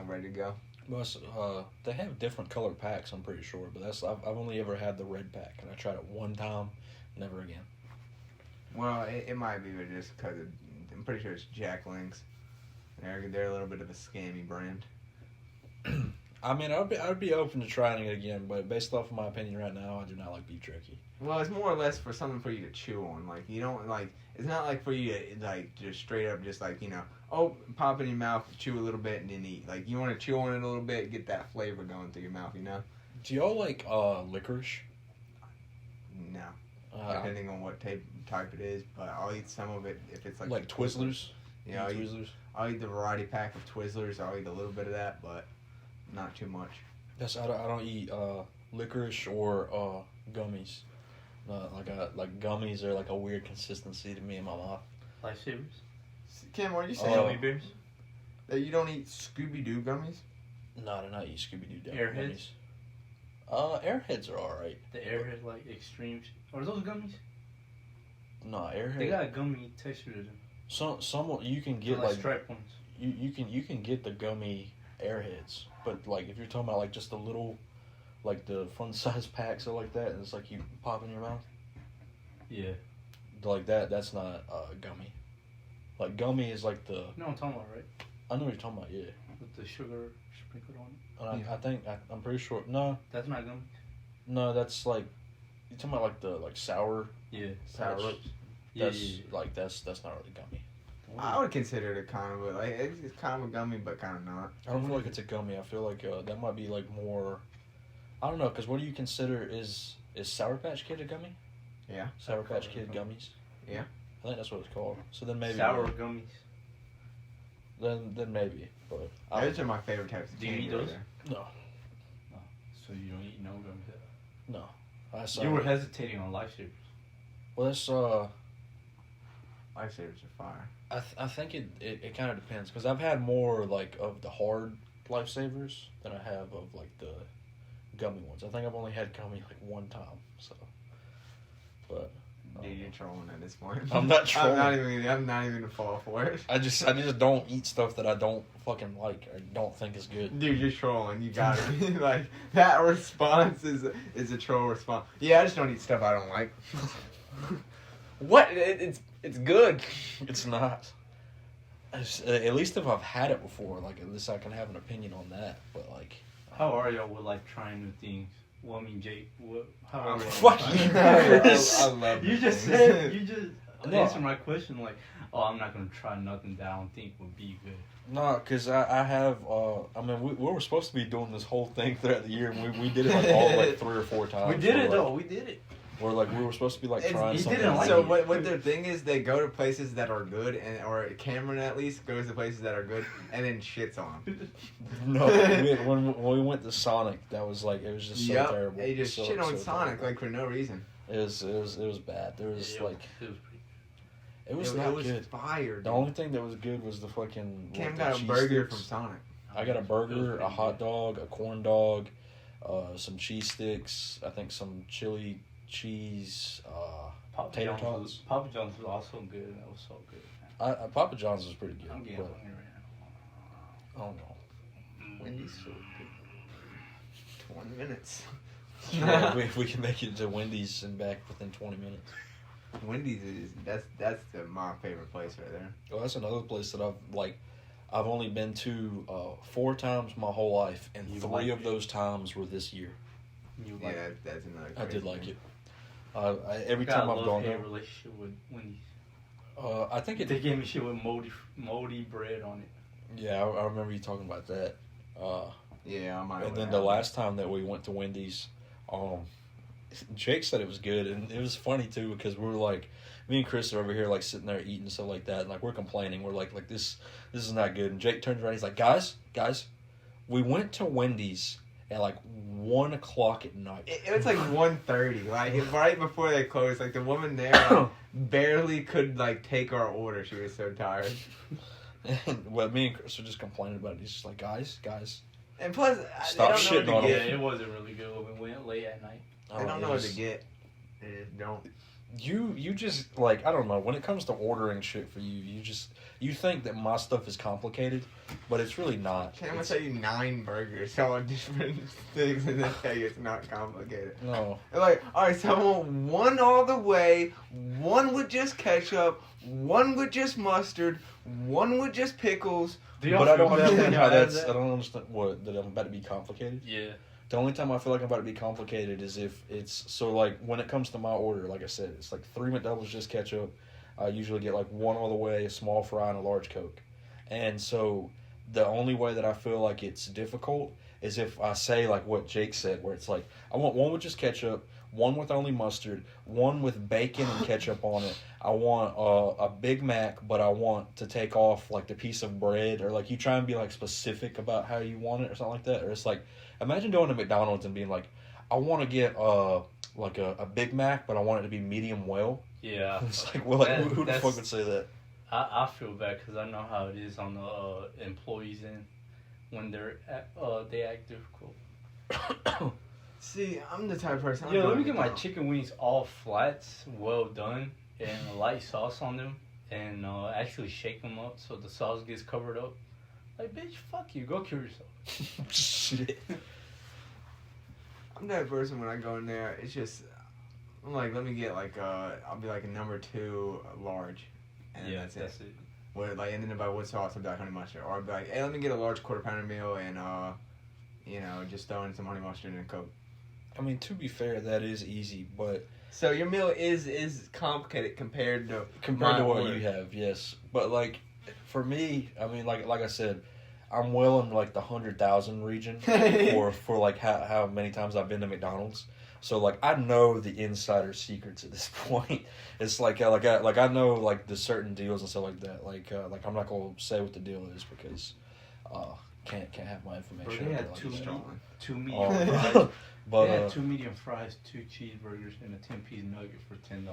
ready to go. Well, they have different colored packs, I'm pretty sure, but I've only ever had the red pack, and I tried it one time, never again. Well, it might be just because I'm pretty sure it's Jack Link's. They're a little bit of a scammy brand. I mean, I'd be open to trying it again, but based off of my opinion right now, I do not like beef jerky. Well, it's more or less for something for you to chew on. Like, you don't like. It's not like for you to like just straight up just like pop in your mouth, chew a little bit, and then eat. Like, you want to chew on it a little bit, get that flavor going through your mouth. Do y'all like licorice? No. Depending on what type it is, but I'll eat some of it if it's like Twizzlers. Yeah, Twizzlers. I'll eat the variety pack of Twizzlers. I'll eat a little bit of that, but not too much. Yes, I don't eat licorice or gummies. Like gummies are like a weird consistency to me in my mouth. Lifesavers? Kim, what are you saying? Gummy bears? That you don't eat Scooby-Doo gummies? No, I do not eat Scooby-Doo Airheads? gummies. Airheads are alright. The Airhead, like, extreme... Are those gummies? No, Airhead... They got a gummy texture to them. Some you can get like striped ones. You can get the gummy Airheads, but like if you're talking about like just the little, like the fun size packs or like that, and it's like you pop in your mouth. Yeah. Like that's not gummy. Like gummy is like the. You know what I'm talking about, right? I know what you're talking about. Yeah. With the sugar sprinkled on it. I think I'm pretty sure. No. That's not gummy. No, that's like. You're talking about like the sour. Yeah. Sour. That's like that's not really gummy. I would consider it a kind of like it's kind of a gummy, but kind of not. I don't feel like it's a gummy. I feel like that might be like more. I don't know, because what do you consider is Sour Patch Kid a gummy? Yeah. Sour Patch Kid gummies. Yeah. I think that's what it's called. So then maybe sour gummies. Then maybe, but Those are my favorite types of Do you candy. eat those? Right no. So you don't eat no gummies? No. You were hesitating on Lifesavers. Well, that's Lifesavers are fire. I think it kind of depends, because I've had more like of the hard Lifesavers than I have of like the gummy ones. I think I've only had gummy like one time, so. But. Dude, you're trolling at this point. I'm not trolling. I'm not even gonna fall for it. I just don't eat stuff that I don't fucking like or don't think is good. Dude, you're trolling. You gotta be like that response is a troll response. Yeah, I just don't eat stuff I don't like. What? It's good. It's not. At least if I've had it before, like at least I can have an opinion on that. But like, how are y'all with like trying new things? Well, I mean, Jake, how are y'all? Fuck you. I love you just said you just answered my question like, oh, I'm not gonna try nothing that I don't think would be good. No, because I have. I mean, we were supposed to be doing this whole thing throughout the year, and we did it like all like 3 or 4 times. We did it though. We did it. Where like we were supposed to be like trying he something. didn't like So it. what their thing is, they go to places that are good, or Cameron at least goes to places that are good, and then shits on them. No, when we went to Sonic, that was like it was just so terrible. They just so, shit on so Sonic terrible. like for no reason. It was bad. There was Yeah, like it was it was good. Fire. Dude. The only thing that was good was the fucking. Cam the got a cheese burger sticks. from Sonic. I got a burger, a hot dog, a corn dog, some cheese sticks. I think some chili cheese. Tater tots. Papa John's was also good. That was so good. Papa John's was pretty good. I'm getting but, hungry right now. I don't know. Wendy's so good. 20 minutes. Yeah, we can make it to Wendy's and back within 20 minutes. Wendy's is my favorite place right there. Well, that's another place that I've only been to 4 times my whole life, and You 3 like of it? those times were this year. You Yeah, like it? that's another. I did crazy like thing. it. Every Got time a I've gone love-hate there, relationship with Wendy's. I think They gave me shit with moldy bread on it. Yeah, I remember you talking about that. Yeah, I might. And then the last time that we went to Wendy's, Jake said it was good, and it was funny too because we were like, me and Chris are over here like sitting there eating and stuff like that, and like we're complaining, we're like this is not good. And Jake turns around, he's like, guys, we went to Wendy's at like 1 o'clock at night. It was like 1:30, like right before they closed. Like the woman there like, barely could like take our order. She was so tired. And well, me and Chris are just complaining about it. He's just like, guys. And plus, Stop they don't know shitting what on to Yeah, get. it wasn't really good when we went late at night. They don't know what to get. They just don't. You just like, I don't know, when it comes to ordering shit for you think that my stuff is complicated, but it's really not. I'm gonna tell you 9 burgers, all different things, and then tell you it's not complicated. No. They're like, alright, so I want 1 all the way, 1 with just ketchup, 1 with just mustard, 1 with just pickles. But I don't understand how that's. I don't understand what, that I'm about to be complicated. Yeah. The only time I feel like I'm about to be complicated is if it's, so like when it comes to my order, like I said, it's like 3 McDoubles just ketchup. I usually get like 1 all the way, a small fry, and a large Coke. And so the only way that I feel like it's difficult is if I say like what Jake said, where it's like I want one with just ketchup, one with only mustard, one with bacon and ketchup on it. I want a Big Mac, but I want to take off like the piece of bread, or like you try and be like specific about how you want it or something like that. Or it's like imagine going to McDonald's and being like, I want to get like a Big Mac, but I want it to be medium well. Yeah. It's like, well, like, who the fuck would say that? I feel bad because I know how it is on the employees' end when they act difficult. See, I'm the type of person. Yeah, let me get my chicken wings all flats, well done, and a light sauce on them, and actually shake them up so the sauce gets covered up. Like, bitch, fuck you. Go kill yourself. Shit. I'm that person when I go in there. It's just, I'm like, let me get like I'll be like a number 2 large, and Yeah, that's that's it. it. What like, and then by what sauce? I'll be like honey mustard, or I'll be like, hey, let me get a large quarter pounder meal and just throw in some honey mustard and a Coke. I mean, to be fair, that is easy, but So your meal is complicated compared to what order. you have, yes. But like for me, I mean, like I said, I'm well in like the 100,000 region for like how many times I've been to McDonald's. So like I know the insider secrets at this point. It's like I know like the certain deals and stuff like that. Like I'm not gonna say what the deal is because can't have my information. Bro, they had like two medium fries. But They had 2 medium fries, 2 cheeseburgers, and a 10-piece nugget for $10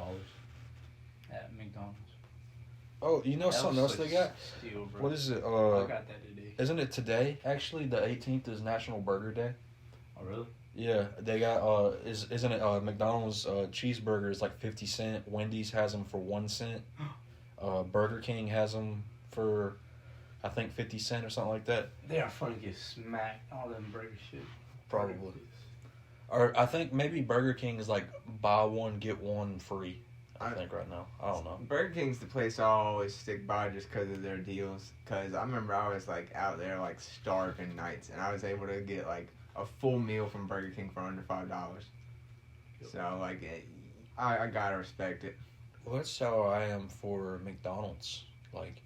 at McDonald's. oh, you know That something was else they such got? steal, bro. What is it? I got that today. Isn't it today? Actually, the 18th is National Burger Day. Oh, really? Yeah, they got isn't it McDonald's cheeseburger is like 50 cents. Wendy's has them for 1 cent. Burger King has them for I think 50 cents or something like that. They are fun to get smacked. All them burger shit. Probably. Or I think maybe Burger King is like buy one get one free. I think right now. I don't know. Burger King's the place I always stick by just because of their deals. Because I remember I was like out there like starving nights, and I was able to get like a full meal from Burger King for under $5. So like, I gotta respect it. Well, that's how I am for McDonald's. Like,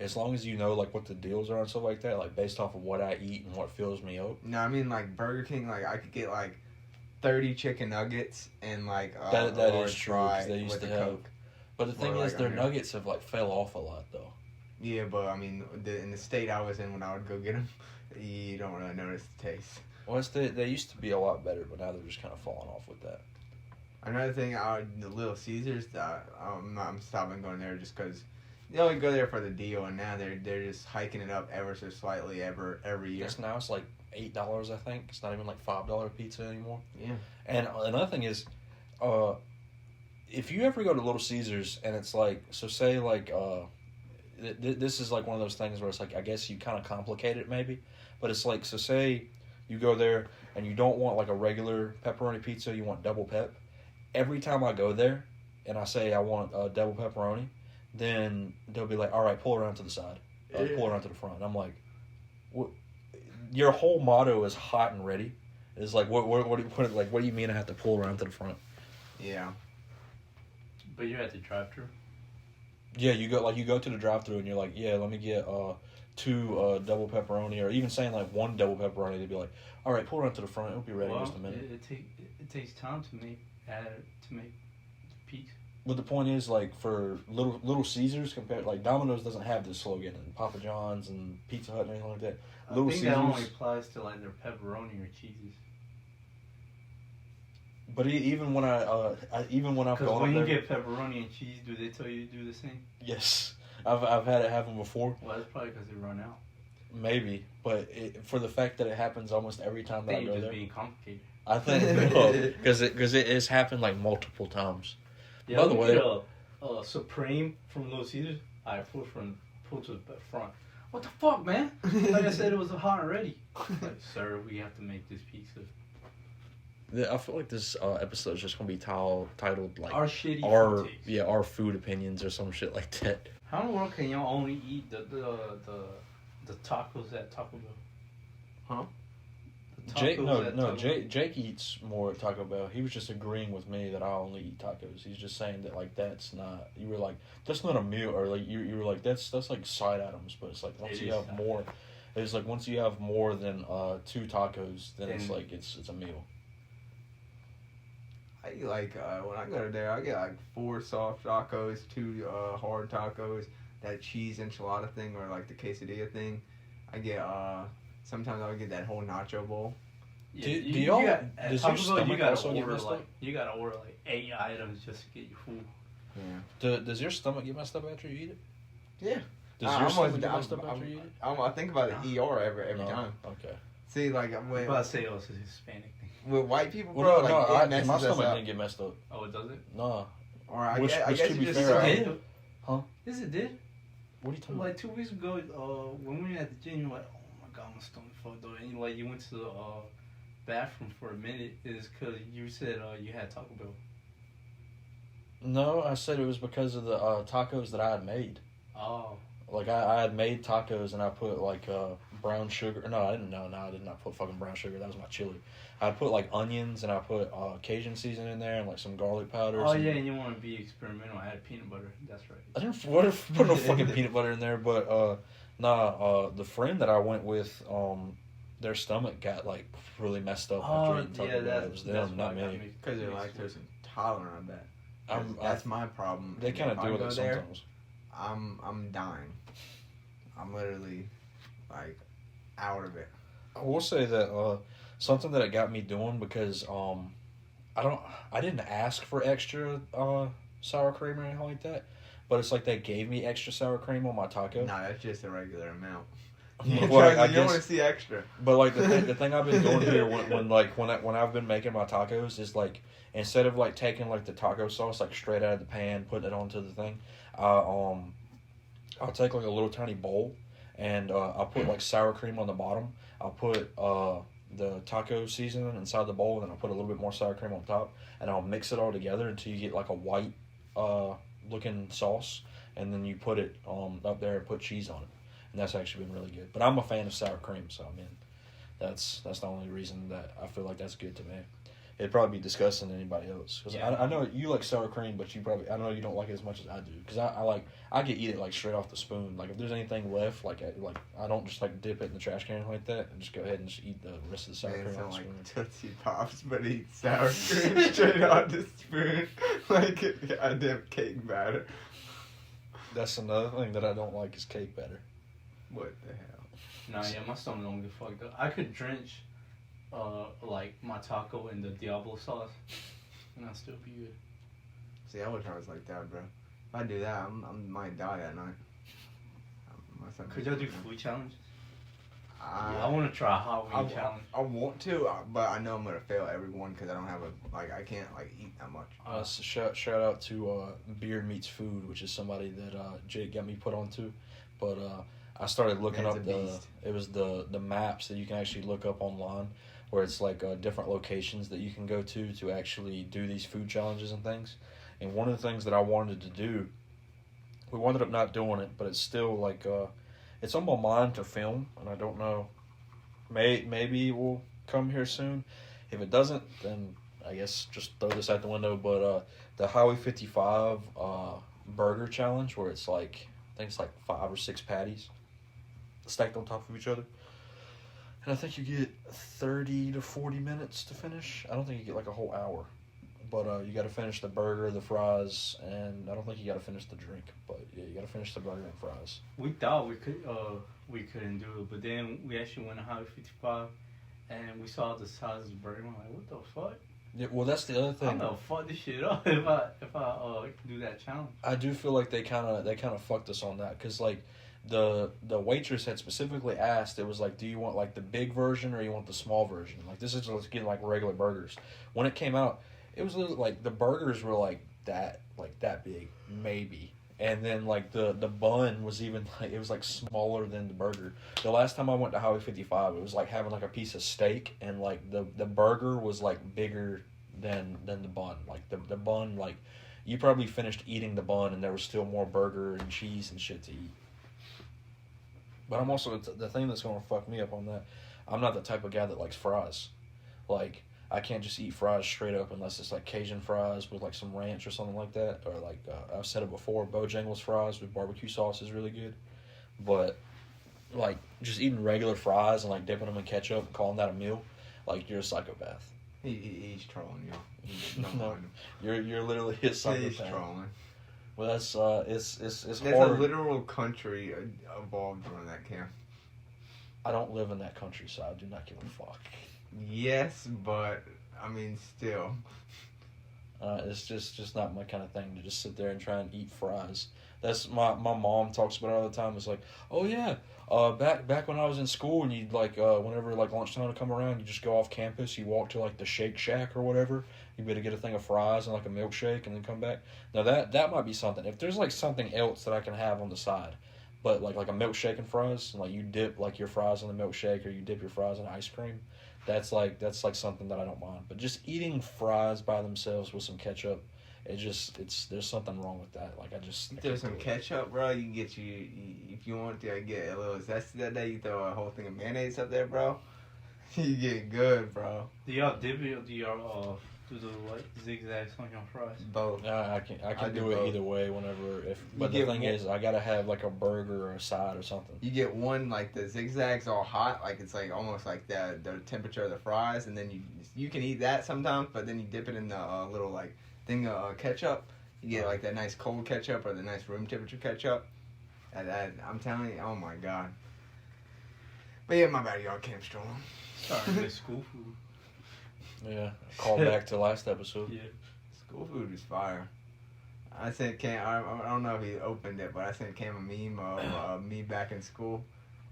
as long as you know like what the deals are and stuff like that, like based off of what I eat and what fills me up. No, I mean like Burger King, like I could get like 30 chicken nuggets and like That a is large true, fry 'cause they used with to a have- Coke. But the thing Or, is, like, their under- nuggets have like fell off a lot though. Yeah, but I mean, in the state I was in when I would go get them, you don't really notice the taste. Well, they used to be a lot better, but now they're just kind of falling off with that. Another thing, the Little Caesars, I'm stopping going there just because you only go there for the deal, and now they're just hiking it up ever so slightly every year. Yes, now it's like $8, I think. It's not even like $5 pizza anymore. Yeah. And another thing is, if you ever go to Little Caesars and it's like, so say like, this is like one of those things where it's like, I guess you kind of complicate it maybe, but it's like, so say you go there and you don't want like a regular pepperoni pizza, you want double pep. Every time I go there and I say I want a double pepperoni, then they'll be like, all right, pull around to the side, pull around to the front. And I'm like, what? Your whole motto is hot and ready. It's like, what do you mean I have to pull around to the front? Yeah. But you're at the drive-thru. Yeah, you go to the drive-thru and you're like, yeah, let me get 2 double pepperoni, or even saying like 1 double pepperoni. They'd be like, all right, pull around to the front. It'll be ready in just a minute. It takes time to make pizza. But the point is, like, for Little Caesars compared, like Domino's doesn't have this slogan, and Papa John's and Pizza Hut and anything like that. I think that only applies to like their pepperoni or cheeses. But even when I've Because gone when up you there, get pepperoni and cheese, do they tell you to do the same? yes, I've had it happen before. Well, that's probably because they run out. Maybe, but for the fact that it happens almost every time that I go You're just there, being complicated. I think because it has happened like multiple times. Yeah, By the way, a Supreme from Little Caesars. I pull to the front. What the fuck, man? Like I said, it was hot and ready. Like, sir, we have to make this pizza. I feel like this episode is just gonna be titled like Our shitty food takes. our food opinions or some shit like that. How in the world can y'all only eat the tacos at Taco Bell? Huh? Jake eats more at Taco Bell. He was just agreeing with me that I only eat tacos. He's just saying that like that's not. You were like that's not a meal, or like you were like that's like side items, but it's like once you have more, It's like once you have more than 2 tacos, then it's like it's a meal. I eat like when I go to there, I get like 4 soft tacos, 2 hard tacos, that cheese enchilada thing or like the quesadilla thing. I get sometimes I'll get that whole nacho bowl. Yeah, do y'all? Does your stomach also get messed up? You gotta order like 8 items just to get you full. Yeah. Does your stomach get messed up after you eat it? Yeah. Does your stomach get messed up after you eat it? I think about the ER every time. Okay. See, like I'm about to say it's a Hispanic thing. With white people, well, bro, no, my stomach didn't get messed up. Oh, it doesn't? No. Or I Which guess to you be just fair, did. Huh? Yes, it did. What are you talking Like 2 weeks ago, when we were at the gym, you're like, oh my god, my stomach fucked up. And you went to the bathroom for a minute. Is because you said you had Taco Bell. No, I said it was because of the tacos that I had made. Oh. Like I had made tacos and I put like brown sugar. No, I didn't. No, I did not put fucking brown sugar. That was my chili. I put like onions and I put Cajun seasoning in there and like some garlic powder. Oh yeah, and you want to be experimental. I had peanut butter. That's right. I didn't put no fucking peanut butter in there, but the friend that I went with, their stomach got like really messed up after eating Taco Bell. It was them, not me. Because they're lactose intolerant, I bet. That's my problem. They kind of do it sometimes. I'm dying. I'm literally like out of it. I will say that something that it got me doing because I didn't ask for extra sour cream or anything like that, but it's like they gave me extra sour cream on my taco. Nah, that's just a regular amount. Well, you don't want to see extra. But like the thing I've been doing here when I've been making my tacos is like instead of like taking like the taco sauce like straight out of the pan, putting it onto the thing, I'll take like a little tiny bowl and I'll put like sour cream on the bottom. I'll put the taco seasoning inside the bowl and then I'll put a little bit more sour cream on top and I'll mix it all together until you get like a white looking sauce, and then you put it up there and put cheese on it. And that's actually been really good. But I'm a fan of sour cream, so I mean, that's the only reason that I feel like that's good to me. It'd probably be disgusting to anybody else. Because I know you like sour cream, but I know you don't like it as much as I do. Because I can eat it like straight off the spoon. Like if there's anything left, I don't just like dip it in the trash can like that and just go ahead and just eat the rest of the sour cream off the spoon. Like Tootsie Pops, but eat sour cream straight off the spoon like I dip cake batter. That's another thing that I don't like is cake batter. What the hell? Nah, yeah, my stomach don't get fucked up. I could drench, like my taco in the Diablo sauce, and I'll still be good. See, I wish I was like that, bro. If I do that, I might die that night. Could y'all do food challenge? I want to try a Halloween challenge. I want to, but I know I'm gonna fail every one because I don't have I can't eat that much. So shout out to Beer Meets Food, which is somebody that Jake got me put onto, but I started looking up the maps that you can actually look up online, where it's like different locations that you can go to actually do these food challenges and things. And one of the things that I wanted to do, we wound up not doing it, but it's still like it's on my mind to film, and I don't know. Maybe it will come here soon. If it doesn't, then I guess just throw this out the window. But the Highway 55 burger challenge, where it's like I think it's like 5 or 6 patties stacked on top of each other, and I think you get 30 to 40 minutes to finish. I don't think you get like a whole hour, but you got to finish the burger, the fries, and I don't think you got to finish the drink. But yeah, you got to finish the burger and fries. We thought we couldn't do it, but then we actually went to Highway 55, and we saw the size of the burger. I'm like, what the fuck? Yeah, well, that's the other thing. I'm gonna fuck this shit up if I do that challenge. I do feel like they kind of fucked us on that, because like the waitress had specifically asked, it was like, do you want like the big version or you want the small version? Like this is just getting like regular burgers. When it came out, it was like the burgers were like that big maybe, and then like the bun was even like it was like smaller than the burger. The last time I went to Highway 55, it was like having like a piece of steak, and like the burger was like bigger than the bun. Like the bun, like you probably finished eating the bun and there was still more burger and cheese and shit to eat. But I'm also, the thing that's going to fuck me up on that, I'm not the type of guy that likes fries. Like, I can't just eat fries straight up unless it's like Cajun fries with like some ranch or something like that. Or like, I've said it before, Bojangles fries with barbecue sauce is really good. But, like, just eating regular fries and like dipping them in ketchup and calling that a meal, like you're a psychopath. He's trolling y'all. No, you're literally a psychopath. He's trolling. Well, that's it's There's hard. a literal country evolved during that camp. I don't live in that country, so I do not give a fuck. Yes, but I mean, still. It's just not my kind of thing to just sit there and try and eat fries. That's my mom talks about it all the time. It's like, oh yeah, back when I was in school and you'd like whenever like lunchtime would come around, you just go off campus, you walk to like the Shake Shack or whatever. You better get a thing of fries and like a milkshake and then come back. Now that might be something. If there's like something else that I can have on the side, but like a milkshake and fries, and like you dip like your fries in the milkshake or you dip your fries in ice cream. That's like something that I don't mind. But just eating fries by themselves with some ketchup, there's something wrong with that. Like There's some ketchup, bro. You can get if you want to get a little zesty that day. You throw a whole thing of mayonnaise up there, bro. You get good, bro. Do y'all dip it or do y'all do the like zigzags on your fries? Both. I can do it both. either way whenever but the thing is I gotta have like a burger or a side or something. You get one like the zigzags all hot, like it's like almost like the temperature of the fries, and then you can eat that sometimes, but then you dip it in the little like thing of ketchup. You get like that nice cold ketchup or the nice room temperature ketchup. And I'm telling you, oh my god. But yeah, my bad, y'all camp strolling. Sorry, miss school food. Yeah, call back to last episode. Yeah. School food is fire. I sent Cam, I don't know if he opened it, but I sent Cam a meme of me back in school.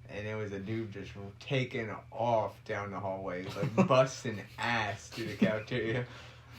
And it was a dude just taking off down the hallway, like busting ass through the cafeteria.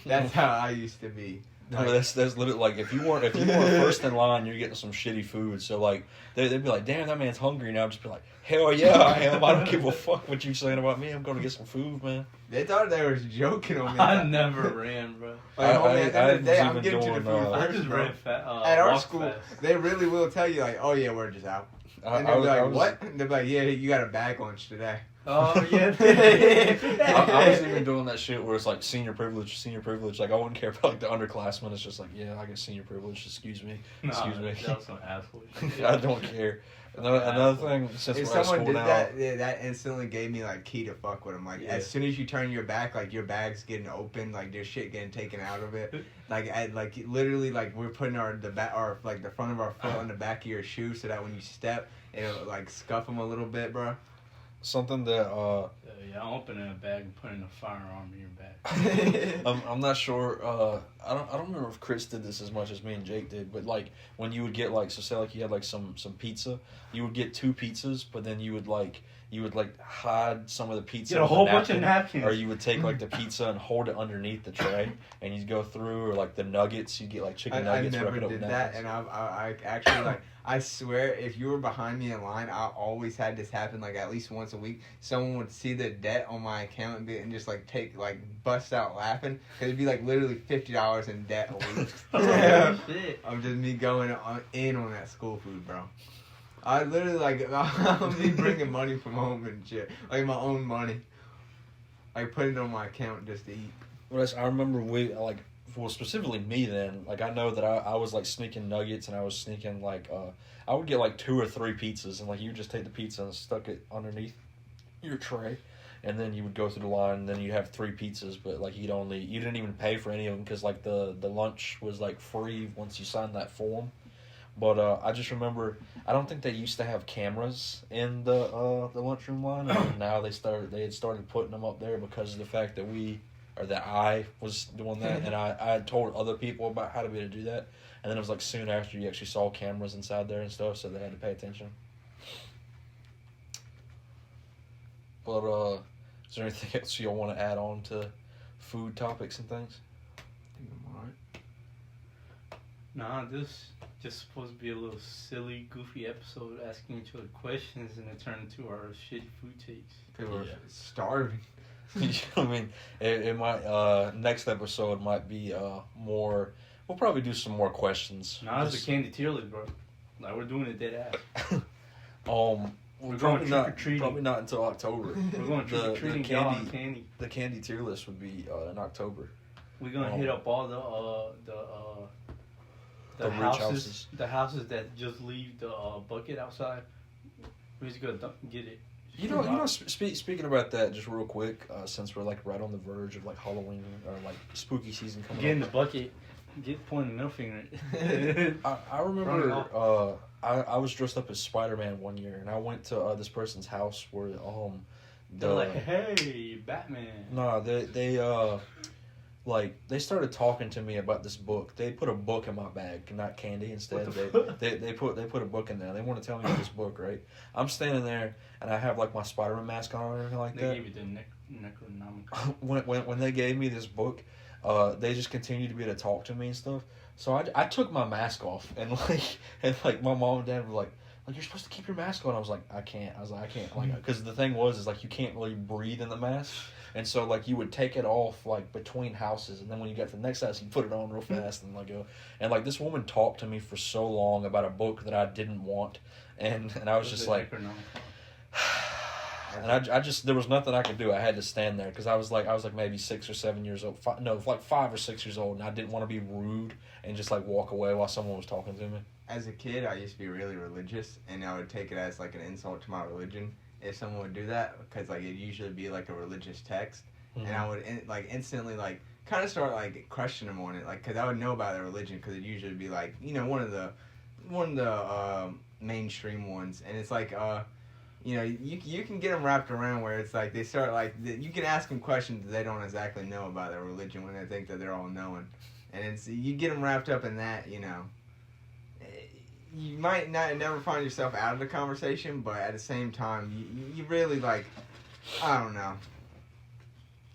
That's how I used to be. No, that's literally like if you weren't first in line, you're getting some shitty food. So like they'd be like, "Damn, that man's hungry now." I'd just be like, "Hell yeah, I am. I don't give a fuck what you saying about me. I'm going to get some food, man." They thought they was joking on me. I never ran, bro. Like, homie, at the end of the day, I'm was getting to the even food doing, I first, just bro. ran At our walk school, fast. they really will tell you like, "Oh yeah, we're just out." And they'll be like, "What?" And they'll be like, "Yeah, you got a bag lunch today." Oh yeah. I was even doing that shit where it's like senior privilege. Like I wouldn't care about like the underclassmen. It's just like, yeah, I get senior privilege. Excuse me. Excuse me. That was some asshole shit. I don't care. Another thing, since If we're at someone school did now, that, yeah, that instantly gave me like key to fuck with them. Like Yeah. as soon as you turn your back, like your bag's getting open, like there's shit getting taken out of it. Like literally, like we're putting the front of our foot on the back of your shoe so that when you step, it'll like scuff them a little bit, bro. something that Yeah, I'm opening a bag and putting a firearm in your back. I'm not sure. I don't remember if Chris did this as much as me and Jake did, but like when you would get like, so say like you had like some pizza, you would get 2 pizzas, but then you would hide some of the pizza. Get a with whole bunch of napkins. Or you would take like the pizza and hold it underneath the tray, and you'd go through, or like the nuggets, you get like chicken nuggets. I never wrap it up did with that, napkins. and I actually like. I swear, if you were behind me in line, I always had this happen like at least once a week. Someone would see the debt on my account and just like bust out laughing, because it'd be like literally $50 in debt a week. Oh, shit. I'm just me going in on that school food, bro. I literally like I'll be bringing money from home and shit, like my own money, like putting it on my account just to eat. Well, I remember specifically me then, like I know that I was like sneaking nuggets, and I was sneaking like I would get like 2 or 3 pizzas, and like you just take the pizza and stuck it underneath your tray, and then you would go through the line, and then you'd have 3 pizzas, but like you didn't even pay for any of them, because like the lunch was like free once you signed that form. But I just remember, I don't think they used to have cameras in the lunchroom line, and now they had started putting them up there because of the fact that I was doing that, and I had told other people about how to be able to do that, and then it was like soon after you actually saw cameras inside there and stuff, so they had to pay attention. But is there anything else y'all want to add on to food topics and things? I think I'm alright. Nah, this just supposed to be a little silly, goofy episode asking each other questions, and it turned into our shitty food takes. People are Yeah. starving. I mean, it might next episode might be more. We'll probably do some more questions. Nah, it's a candy tier list, bro. Like, we're doing it dead ass. We're going trick-or-treating. Probably not until October. We're going trick-or-treating, y'all on candy. The candy tier list would be in October. We're gonna hit up all the rich houses. The houses that just leave the bucket outside. We just go get it. Speaking about that, just real quick, since we're like right on the verge of like Halloween or like spooky season coming Get in up. the bucket. Get pointing middle finger. I remember I was dressed up as Spider-Man one year, and I went to this person's house where They're like, hey, Batman. No, they started talking to me about this book. They put a book in my bag, not candy. Instead, they put a book in there. They want to tell me about this book, right? I'm standing there, and I have like my Spider-Man mask on and everything like that. They gave you the Necronomicon. when they gave me this book, they just continued to be able to talk to me and stuff. So I took my mask off, and my mom and dad were like, you're supposed to keep your mask on. I was like, I can't. Because the thing is like you can't really breathe in the mask. And so, like, you would take it off, like, between houses, and then when you got to the next house, you put it on real fast, and, like, go. And, like, this woman talked to me for so long about a book that I didn't want, and I was just like, and I just, there was nothing I could do. I had to stand there, because I was like maybe 6 or 7 years old, 5 or 6 years old, and I didn't want to be rude and just, like, walk away while someone was talking to me. As a kid, I used to be really religious, and I would take it as, like, an insult to my religion if someone would do that, because like it'd usually be like a religious text, and I would instantly like kind of start like questioning them on it, like because I would know about their religion, because it'd usually be like one of the mainstream ones, and it's like you can get them wrapped around where it's like they start like you can ask them questions that they don't exactly know about their religion when they think that they're all knowing, and it's you get them wrapped up in that, you might never find yourself out of the conversation, but at the same time, you really like, I don't know.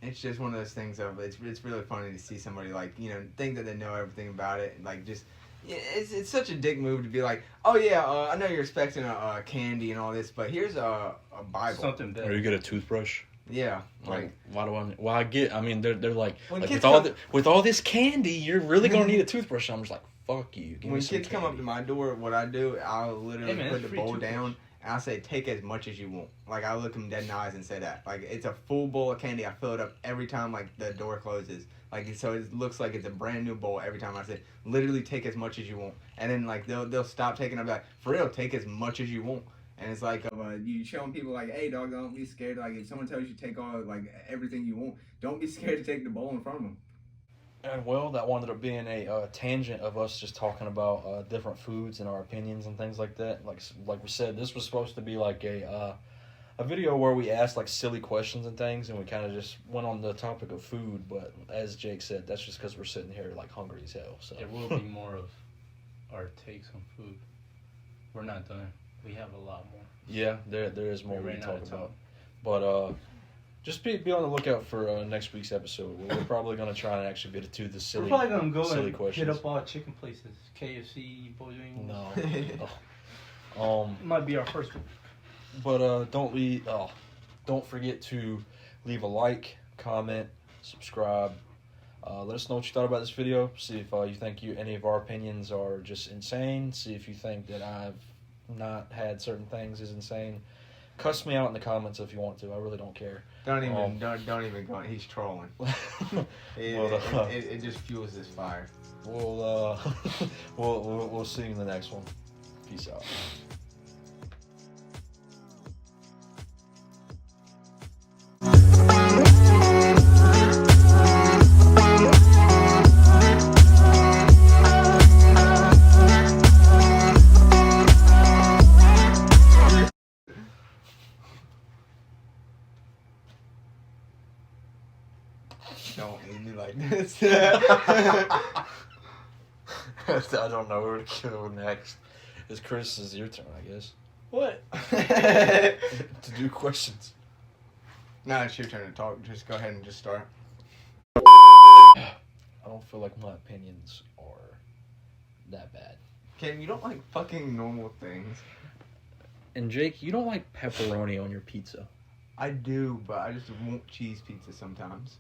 It's just one of those things of it's really funny to see somebody like think that they know everything about it, and like just it's such a dick move to be like, oh yeah, I know you're expecting a candy and all this, but here's a Bible. Something better. Or you get a toothbrush. Yeah, like why do I? Well, I get. I mean, they're like with all this candy, you're really gonna need a toothbrush. I'm just like, fuck you. When kids come up to my door, what I do, I'll literally put the bowl down, and I'll say, take as much as you want. Like, I look them dead in the eyes and say that. Like, it's a full bowl of candy. I fill it up every time, like, the door closes. Like, so it looks like it's a brand new bowl every time I say, literally take as much as you want. And then, like, they'll stop taking it. I'll be like, for real, take as much as you want. And it's like, you showing people, like, hey, dog, don't be scared. Like, if someone tells you to take all, like, everything you want, don't be scared to take the bowl in front of them. And well, that wound up being a tangent of us just talking about different foods and our opinions and things like that. Like we said, this was supposed to be like a video where we asked like silly questions and things, and we kind of just went on the topic of food. But as Jake said, that's just because we're sitting here like hungry as hell. So there will be more of our takes on food. We're not done. We have a lot more. Yeah, there is more we can talk about. But just be on the lookout for next week's episode. We're probably going to try and actually be able to do the silly questions. We're probably going to go and hit up all chicken places. KFC, Bojangles. No. It might be our first one. But don't forget to leave a like, comment, subscribe. Let us know what you thought about this video. See if you think any of our opinions are just insane. See if you think that I've not had certain things is insane. Cuss me out in the comments if you want to. I really don't care. Don't even go. He's trolling. It just fuels this fire. We'll see you in the next one. Peace out. Don't leave me like this. I don't know where to go next. It's Chris, is your turn, I guess. What? To do questions. No, it's your turn to talk. Just go ahead and just start. I don't feel like my opinions are that bad. Ken, you don't like fucking normal things. And Jake, you don't like pepperoni on your pizza. I do, but I just want cheese pizza sometimes.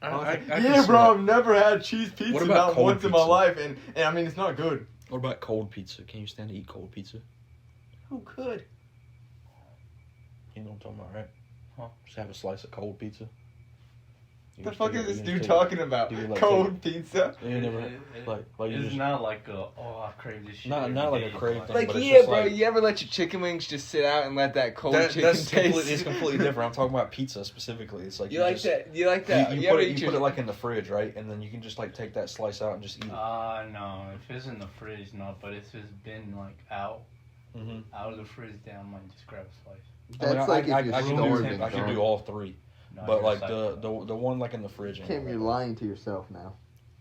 I bro, I've never had cheese pizza What about not cold once in my pizza? life, and I mean, it's not good. What about cold pizza? Can you stand to eat cold pizza? Who could? You know what I'm talking about, right? Huh? Just have a slice of cold pizza. The fuck is this dude talking about? Cold pizza? You never, like you It's just, not like I crave this shit. Not like a crave thing. Like, but it's yeah, just bro, like, you ever let your chicken wings just sit out and let that cold chicken that's taste? it's completely different. I'm talking about pizza specifically. It's like You like just, that? You like that? You ever put it eat you put it like in the fridge, right? And then you can just like take that slice out and just eat it. No. If it's in the fridge, no. But if it's been like out of the fridge, then I might just grab a slice. That's like if you're starving. I can do all three. No, But you're like psycho. the one like in the fridge. ain't Kim, all you're that. lying to yourself now.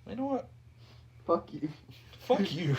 You know what? Fuck you. Fuck you.